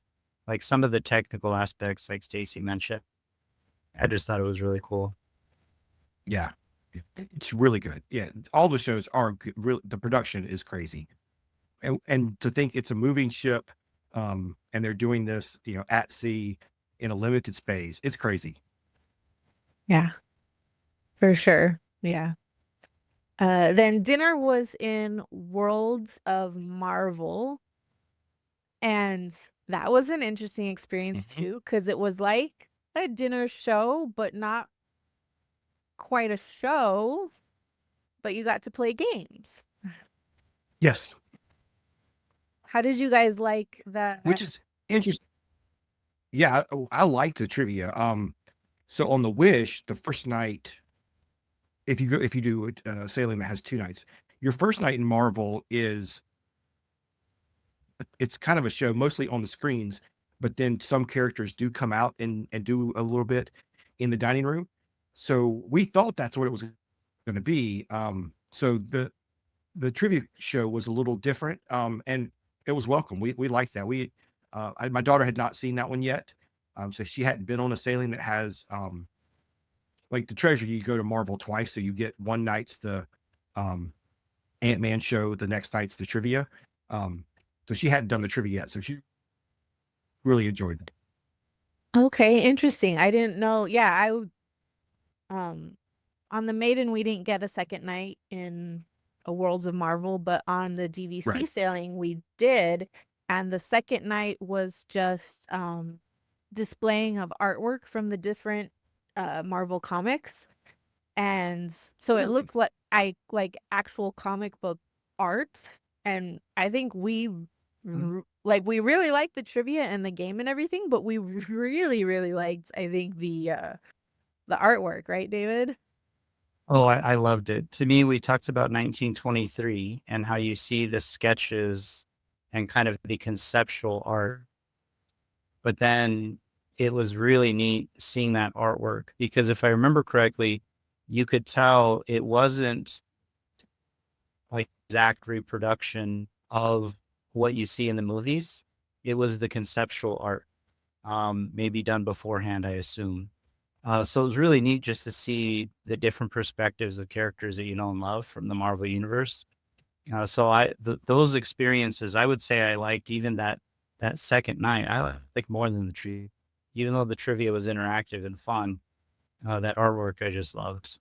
Like some of the technical aspects, like Stacey mentioned, I just thought it was really cool. Yeah. It's really good. Yeah, all the shows are good. Real The production is crazy. And to think it's a moving ship, and they're doing this, at sea in a limited space. It's crazy. yeah, for sure. Yeah. Then dinner was in Worlds of Marvel, and that was an interesting experience Mhm. too, because it was like a dinner show, but not quite a show, but you got to play games. Yes, How did you guys like that? which is interesting. Yeah, I like the trivia. So on the Wish, the first night, if you do sailing that has 2 nights, your first night in Marvel it's kind of a show mostly on the screens, but then some characters do come out and do a little bit in the dining room. So we thought that's what it was gonna be. So the trivia show was a little different, and it was welcome. We liked that. My daughter had not seen that one yet, so she hadn't been on a sailing that has, like the Treasure. You go to Marvel twice, so you get one night's the um, Ant-Man show, the next night's the trivia. Um, so she hadn't done the trivia yet, so she really enjoyed it. Okay, interesting. I didn't know. Yeah, um on the Maiden we didn't get a second night in a Worlds of Marvel, but on the DVC Right. sailing we did, and the second night was just displaying of artwork from the different Marvel comics. And so it Really? looked like I like actual comic book art, and I think Mhm. we really liked the trivia and the game and everything, but we really liked, I think, the artwork, right, David? Oh, I loved it. To me, we talked about 1923 and how you see the sketches and kind of the conceptual art, but then it was really neat seeing that artwork because if I remember correctly, you could tell it wasn't like exact reproduction of what you see in the movies. It was the conceptual art, maybe done beforehand, I assume. So it was really neat just to see the different perspectives of characters that you know and love from the Marvel universe. Those experiences, I would say I liked even that second night. Like more than the trivia, even though the trivia was interactive and fun. That artwork I just loved.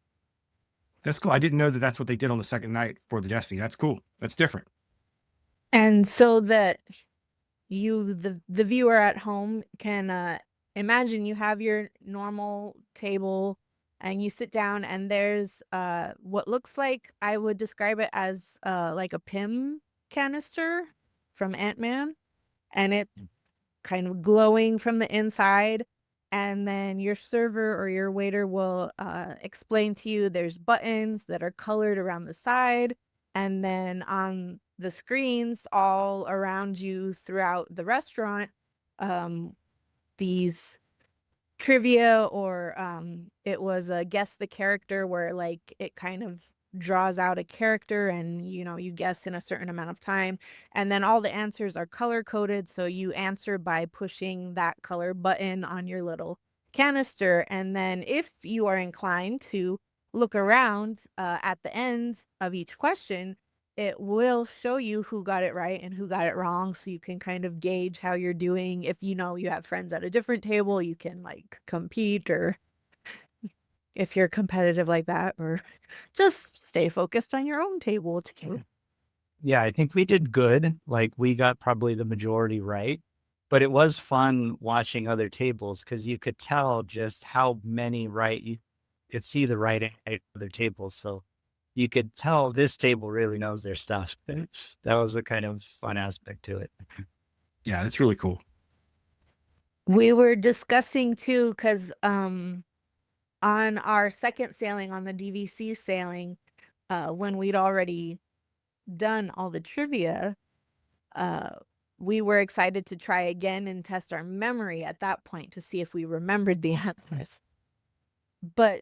That's cool. I didn't know that that's what they did on the second night for the Destiny. That's cool. That's different. And so that the viewer at home can imagine you have your normal table and you sit down and there's what looks like, I would describe it as like a Pym canister from Ant-Man, and it kind of glowing from the inside, and then your server or your waiter will explain to you there's buttons that are colored around the side, and then on the screens all around you throughout the restaurant, these trivia, or it was a guess the character, where like it kind of draws out a character and you guess in a certain amount of time, and then all the answers are color coded, so you answer by pushing that color button on your little canister, and then if you are inclined to look around at the end of each question, it will show you who got it right and who got it wrong, so you can kind of gauge how you're doing. If you have friends at a different table, you can like compete, or if you're competitive like that, or just stay focused on your own table too. Yeah, I think we did good. Like we got probably the majority right, but it was fun watching other tables because you could tell just how many right you could see the right at other tables. So you could tell this table really knows their stuff. That was a kind of fun aspect to it. Yeah, that's really cool. We were discussing too, because on our second sailing, on the DVC sailing, when we'd already done all the trivia, we were excited to try again and test our memory at that point to see if we remembered the answers. But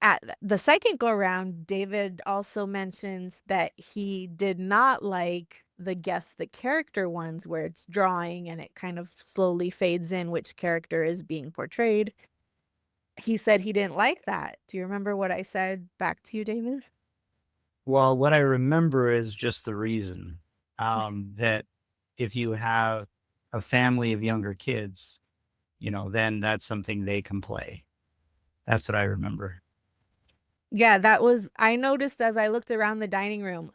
at the second go around, David also mentions that he did not like the guess the character ones, where it's drawing and it kind of slowly fades in which character is being portrayed. He said he didn't like that. Do you remember what I said back to you, David? Well, what I remember is just the reason that if you have a family of younger kids, then that's something they can play. That's what I remember. Yeah, I noticed as I looked around the dining room,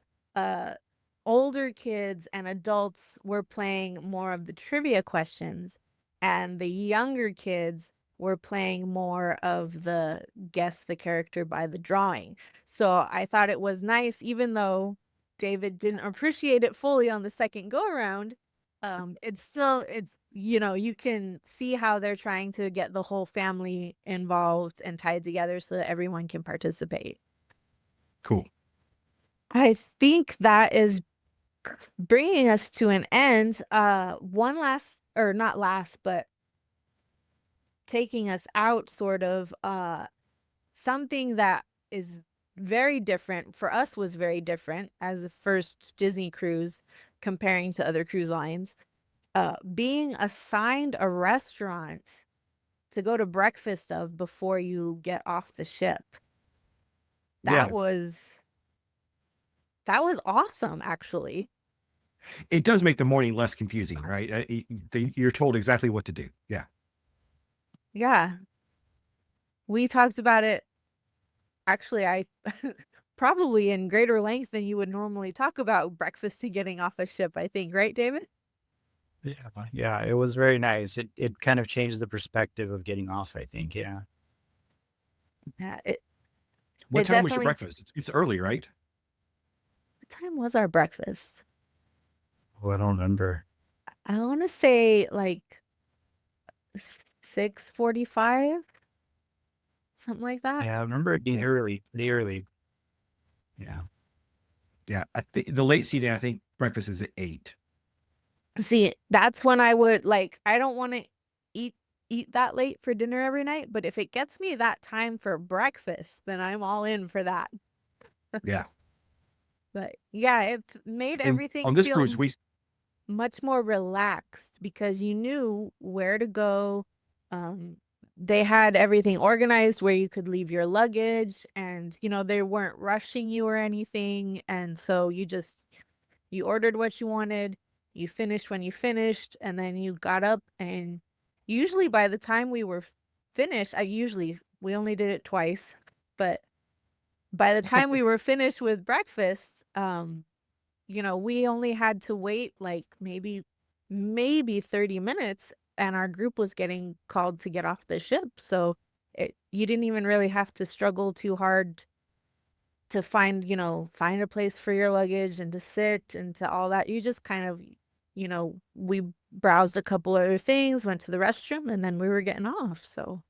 older kids and adults were playing more of the trivia questions, and the younger kids were playing more of the guess the character by the drawing. So I thought it was nice, even though David didn't appreciate it fully on the second go around. It's you can see how they're trying to get the whole family involved and tied together so that everyone can participate. Cool. I think that is bringing us to an end. One last, or not last, but taking us out sort of, something that is very different for us, was very different as the first Disney cruise comparing to other cruise lines. Being assigned a restaurant to go to breakfast of before you get off the ship. Yeah, That was awesome, actually. it does make the morning less confusing, right? You're told exactly what to do. Yeah. Yeah. We talked about it. Actually, I probably in greater length than you would normally talk about breakfast and getting off a ship, I think, right, David? Yeah, it was very nice. It kind of changed the perspective of getting off, I think. Yeah. Yeah, What it time was your definitely. breakfast? It's early, right? What time was our breakfast? Oh, I don't remember. I want to say like 6:45, something like that. Yeah, I remember it being early, pretty early. Yeah. Yeah. I think the late seating, I think breakfast is at 8. See, that's when I would like, I don't want to eat that late for dinner every night, but if it gets me that time for breakfast, then I'm all in for that. Yeah. But yeah, it made And everything on this cruise, feel much more relaxed because you knew where to go. They had everything organized where you could leave your luggage, and they weren't rushing you or anything, and so you ordered what you wanted, you finished when you finished, and then you got up, and usually by the time we were finished, we only did it twice, but by the time we were finished with breakfast, we only had to wait like maybe 30 minutes, and our group was getting called to get off the ship. So you didn't even really have to struggle too hard to find a place for your luggage and to sit and to all that. You just kind of, we browsed a couple other things, went to the restroom, and then we were getting off. So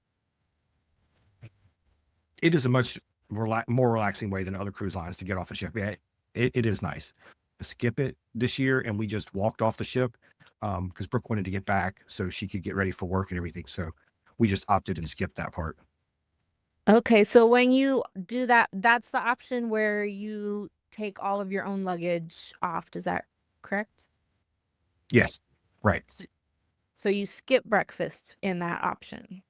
it is a much more relaxing way than other cruise lines to get off the ship. Yeah, it is nice. skip it this year, and we just walked off the ship because Brooke wanted to get back so she could get ready for work and everything. So we just opted and skipped that part. Okay, so when you do that, that's the option where you take all of your own luggage off. Is that correct? Yes, right. So you skip breakfast in that option.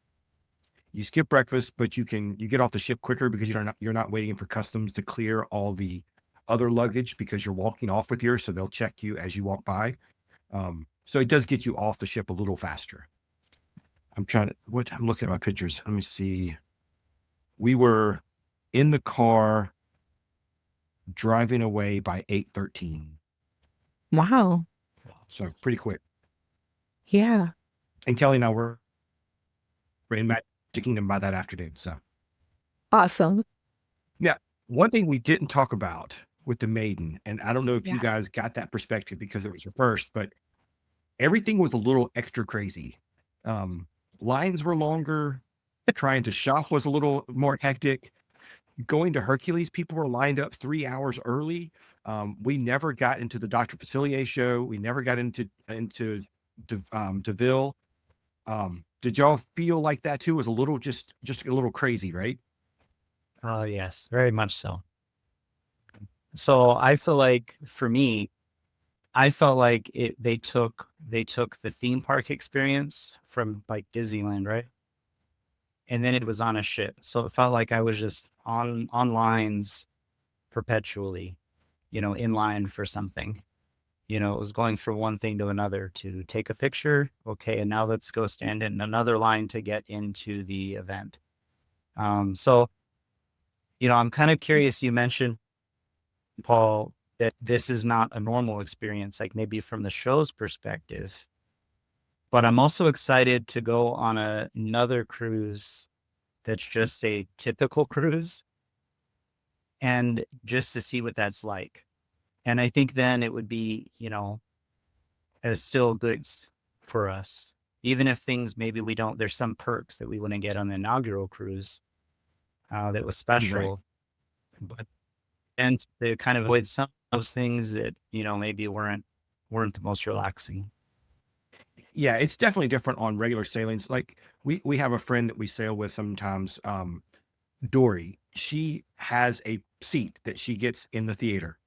You skip breakfast, but you get off the ship quicker because you're not waiting for customs to clear all the other luggage because you're walking off with yours, so they'll check you as you walk by. So it does get you off the ship a little faster. I'm looking at my pictures. Let me see. We were in the car driving away by 8:13. Wow. So pretty quick. Yeah. And Kelly and I were in Magic Kingdom by that afternoon. So Awesome. yeah. One thing we didn't talk about with the Maiden, and I don't know if you Yeah. guys got that perspective because it was your first, but everything was a little extra crazy. Lines were longer. Trying to shop was a little more hectic. Going to Hercules, people were lined up 3 hours early. We never got into the Dr. Facilier show. We never got into DeVille. Did y'all feel like that too? It was a little just a little crazy, right? Oh, yes, very much so. So I feel like for me, I felt like they took the theme park experience from like Disneyland, right? And then it was on a ship. So it felt like I was just on lines perpetually, in line for something. It was going from one thing to another to take a picture. Okay, and now let's go stand in another line to get into the event. So, I'm kind of curious. You mentioned, Paul, that this is not a normal experience, like maybe from the show's perspective. But I'm also excited to go on another cruise that's just a typical cruise and just to see what that's like. And I think then it would be, as still good for us, even if things maybe there's some perks that we wouldn't get on the inaugural cruise that was special. Right. But and to kind of avoid some of those things that, maybe weren't the most relaxing. Yeah, it's definitely different on regular sailings. Like we have a friend that we sail with sometimes, Dory. She has a seat that she gets in the theater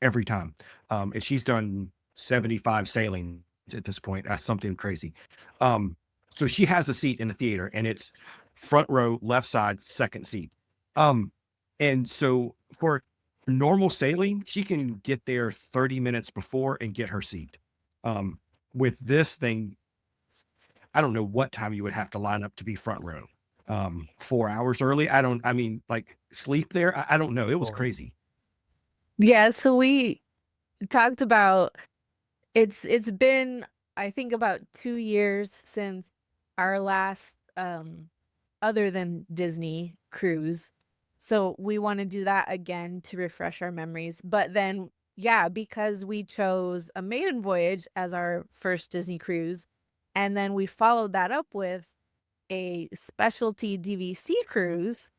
every time. And she's done 75 sailings at this point. That's something crazy. So she has a seat in the theater and it's front row, left side, second seat. And so for normal sailing, she can get there 30 minutes before and get her seat. With this thing, I don't know what time you would have to line up to be front row. 4 hours early. Like sleep there. I don't know. It was crazy. Yeah, so we talked about it's been, I think, about 2 years since our last other than Disney cruise. So we want to do that again to refresh our memories. But then, yeah, because we chose a Maiden Voyage as our first Disney cruise, and then we followed that up with a specialty DVC cruise.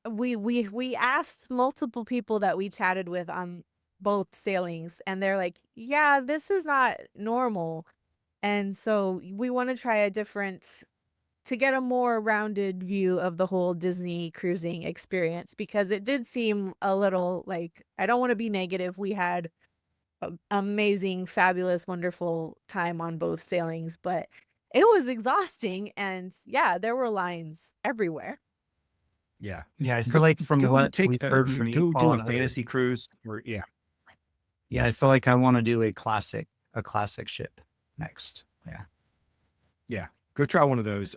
We asked multiple people that we chatted with on both sailings, and they're like, yeah, this is not normal. And so we want to try to get a more rounded view of the whole Disney cruising experience, because it did seem a little like, I don't want to be negative. We had an amazing, fabulous, wonderful time on both sailings, but it was exhausting. And yeah, there were lines everywhere. Yeah. Yeah, I feel like from what we've heard from you, do Paul, a fantasy cruise or yeah, I feel like I want to do a classic ship next. Yeah. Go try one of those.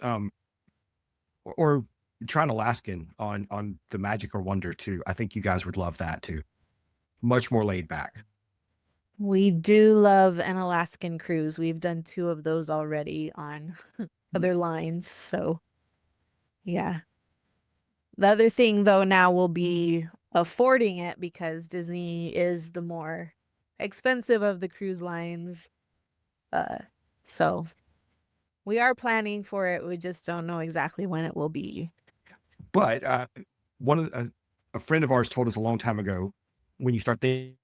Or try an Alaskan on the Magic or Wonder too. I think you guys would love that too. Much more laid back. We do love an Alaskan cruise. We've done 2 of those already on other lines. So yeah. The other thing though now will be affording it, because Disney is the more expensive of the cruise lines. So we are planning for it. We just don't know exactly when it will be. But a friend of ours told us a long time ago, when you start thinking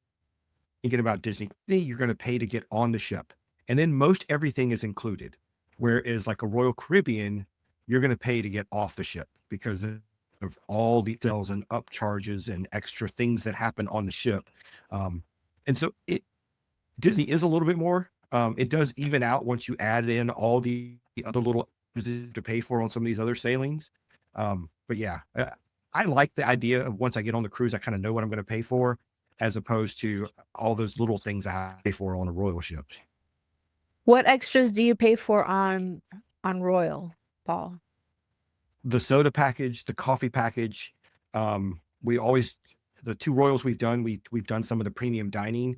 about Disney, you're going to pay to get on the ship. And then most everything is included. Whereas like a Royal Caribbean, you're going to pay to get off the ship because of all the details and upcharges and extra things that happen on the ship. And so Disney is a little bit more. It does even out once you add in all the other little to pay for on some of these other sailings. But yeah, I like the idea of once I get on the cruise, I kind of know what I'm going to pay for, as opposed to all those little things I pay for on a Royal ship. What extras do you pay for on Royal, Paul? The soda package, the coffee package. We always, the two Royals we've done, we've done some of the premium dining.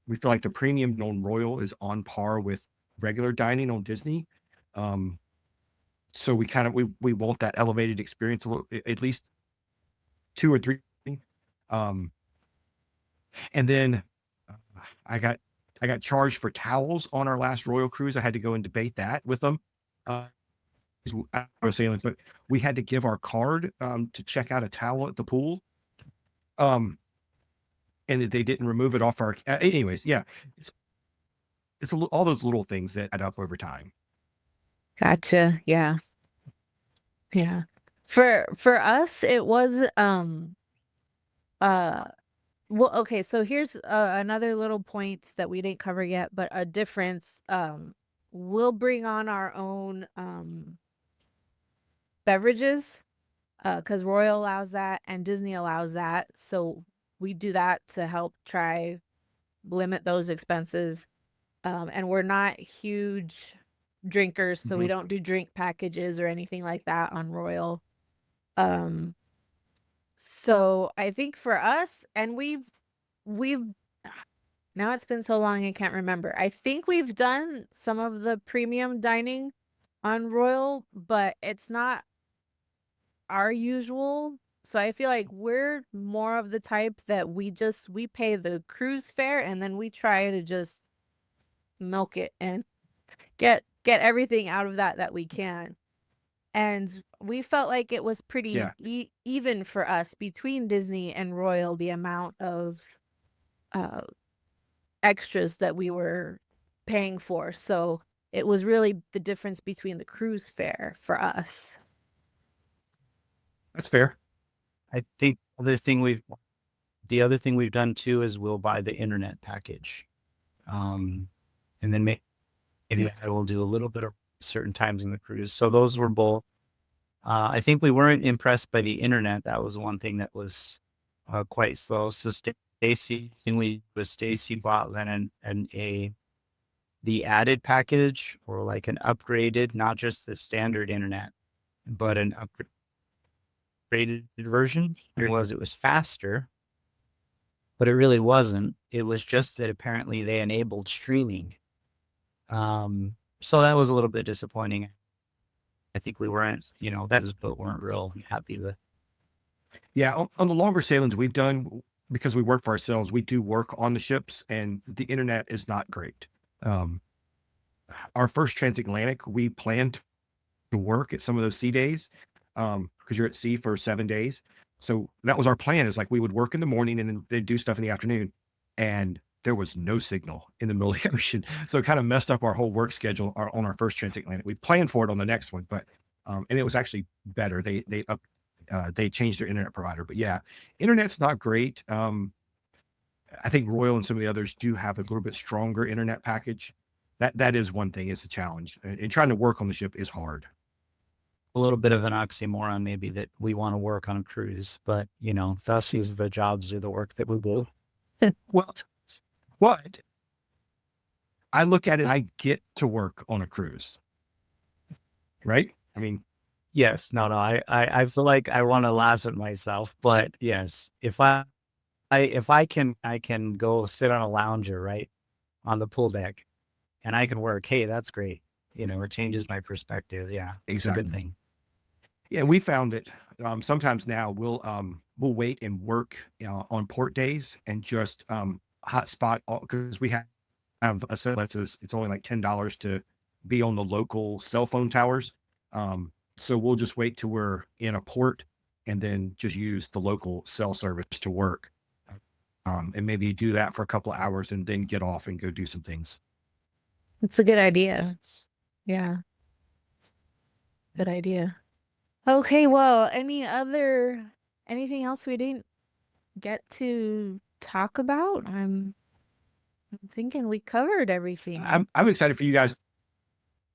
We feel like the premium on Royal is on par with regular dining on Disney. So we want that elevated experience a little, at least 2 or 3. And then I got charged for towels on our last Royal cruise. I had to go and debate that with them. I was saying, but we had to give our card to check out a towel at the pool. And that they didn't remove it off our. Anyways, yeah, it's all those little things that add up over time. Gotcha. Yeah. Yeah. For us, it was well, okay, so here's another little point that we didn't cover yet, but a difference. We'll bring on our own beverages, because Royal allows that and Disney allows that. So we do that to help try limit those expenses. And we're not huge drinkers, so we don't do drink packages or anything like that on Royal. So I think for us, and we've now it's been so long I can't remember. I think we've done some of the premium dining on Royal, but it's not our usual. So I feel like we're more of the type that we pay the cruise fare and then we try to just milk it and get everything out of that we can. And we felt like it was pretty even for us between Disney and Royal, the amount of extras that we were paying for. So it was really the difference between the cruise fare for us. That's fair. I think the other thing we've done too is we'll buy the internet package. And then maybe I will do a little bit of certain times in the cruise. So those were both. I think we weren't impressed by the internet. That was one thing that was quite slow. So Stacey bought then the added package, or like an upgraded, not just the standard internet, but an upgraded version. It was faster, but it really wasn't. It was just that apparently they enabled streaming. So that was a little bit disappointing. I think we weren't, but weren't real happy with. Yeah, on the longer sailings we've done, because we work for ourselves, we do work on the ships, and the internet is not great. Our first transatlantic, we planned to work at some of those sea days, because you're at sea for 7 days. So that was our plan, is like we would work in the morning and then they'd do stuff in the afternoon. And there was no signal in the middle of the ocean. So it kind of messed up our whole work schedule on our first transatlantic. We planned for it on the next one, but and it was actually better. They changed their internet provider. But yeah, internet's not great. I think Royal and some of the others do have a little bit stronger internet package. That is one thing. It's a challenge. And trying to work on the ship is hard. A little bit of an oxymoron, maybe, that we want to work on a cruise, but thus is the jobs or the work that we do. Well, but I look at it, I get to work on a cruise, right? I mean, yes, no, I feel like I want to laugh at myself, but yes, if I can go sit on a lounger, right, on the pool deck, and I can work, hey, that's great. It changes my perspective. Yeah, exactly. It's a good thing. Yeah, we found it. Sometimes now we'll wait and work on port days and just hotspot, because we have a set that says it's only like $10 to be on the local cell phone towers. So we'll just wait till we're in a port and then just use the local cell service to work. And maybe do that for a couple of hours and then get off and go do some things. It's a good idea. Yeah. Good idea. Okay, well, anything else we didn't get to talk about? I'm thinking we covered everything. I'm excited for you guys.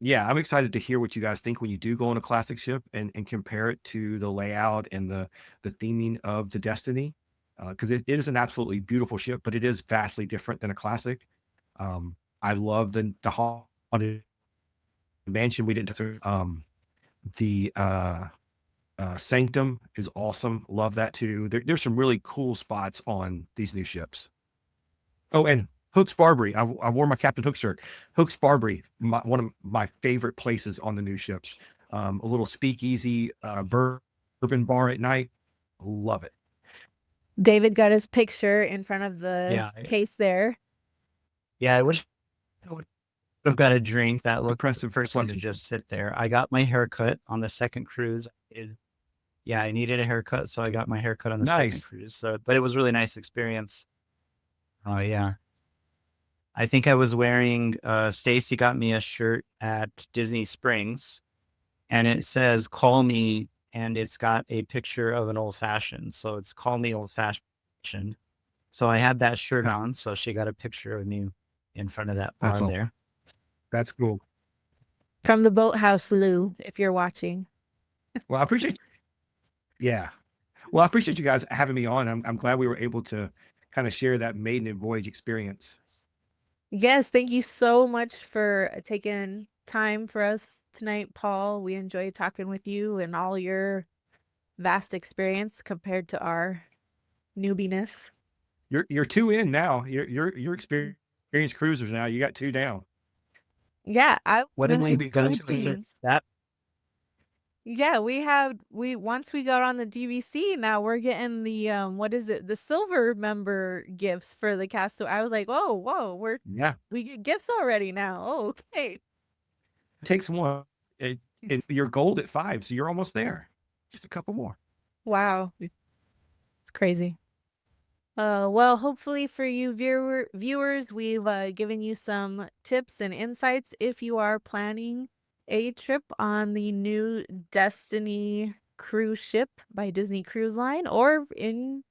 Yeah, I'm excited to hear what you guys think when you do go on a classic ship and compare it to the layout and the theming of the Destiny. Because it is an absolutely beautiful ship, but it is vastly different than a classic. I love the haunted mansion. We didn't the Sanctum is awesome. Love that too. There's some really cool spots on these new ships. Oh, and Hook's Barbary. I wore my Captain Hook shirt. Hook's Barbary, one of my favorite places on the new ships. A little speakeasy, bourbon bar at night. Love it. David got his picture in front of the case there. Yeah, I wish I would have got a drink. That looked Impressive. first one to just sit there. I got my haircut on the second cruise. I needed a haircut, so I got my haircut on the second cruise. So, but it was a really nice experience. Oh yeah. I think I was wearing, Stacey got me a shirt at Disney Springs, and it says, "Call me," and it's got a picture of an old fashioned. So it's "Call me old fashioned." So I had that shirt on. So she got a picture of me in front of that bar there. That's cool. From the Boathouse, Lou, if you're watching. Well, I appreciate. Yeah. Well, I appreciate you guys having me on. I'm glad we were able to kind of share that Maiden Voyage experience. Yes, thank you so much for taking time for us tonight, Paul. We enjoyed talking with you and all your vast experience compared to our newbiness. You're 2 in now. You're experienced cruisers now. You got 2 down. Yeah, What did we go to that? Yeah, once we got on the DVC, now we're getting the what is it? The silver member gifts for the Castaway. I was like, whoa, we get gifts already now. Oh, okay. It takes one. You're gold at 5, so you're almost there. Just a couple more. Wow. It's crazy. Well, hopefully for you viewers, we've given you some tips and insights if you are planning a trip on the new Destiny cruise ship by Disney Cruise Line, or in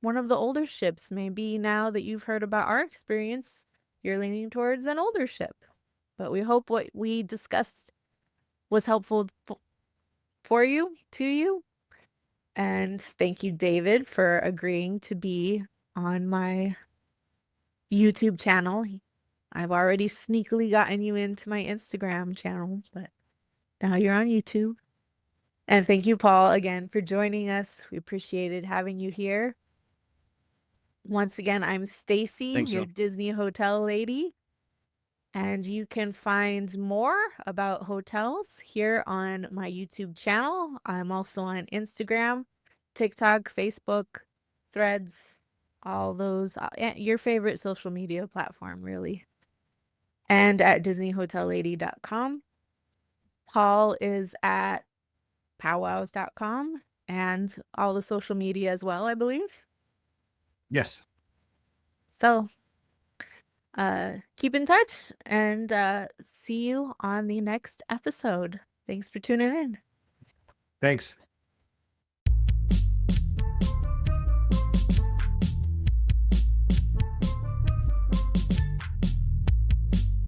one of the older ships. Maybe now that you've heard about our experience, you're leaning towards an older ship. But we hope what we discussed was helpful for you, to you. And thank you, David, for agreeing to be on my YouTube channel. I've already sneakily gotten you into my Instagram channel, but now you're on YouTube. And thank you, Paul, again for joining us. We appreciated having you here. Once again, I'm Stacey, your Disney hotel lady. And you can find more about hotels here on my YouTube channel. I'm also on Instagram, TikTok, Facebook, Threads, all those, your favorite social media platform, really. And at DisneyHotelLady.com. Paul is at powwows.com and all the social media as well, I believe. Yes. So keep in touch and see you on the next episode. Thanks for tuning in. Thanks.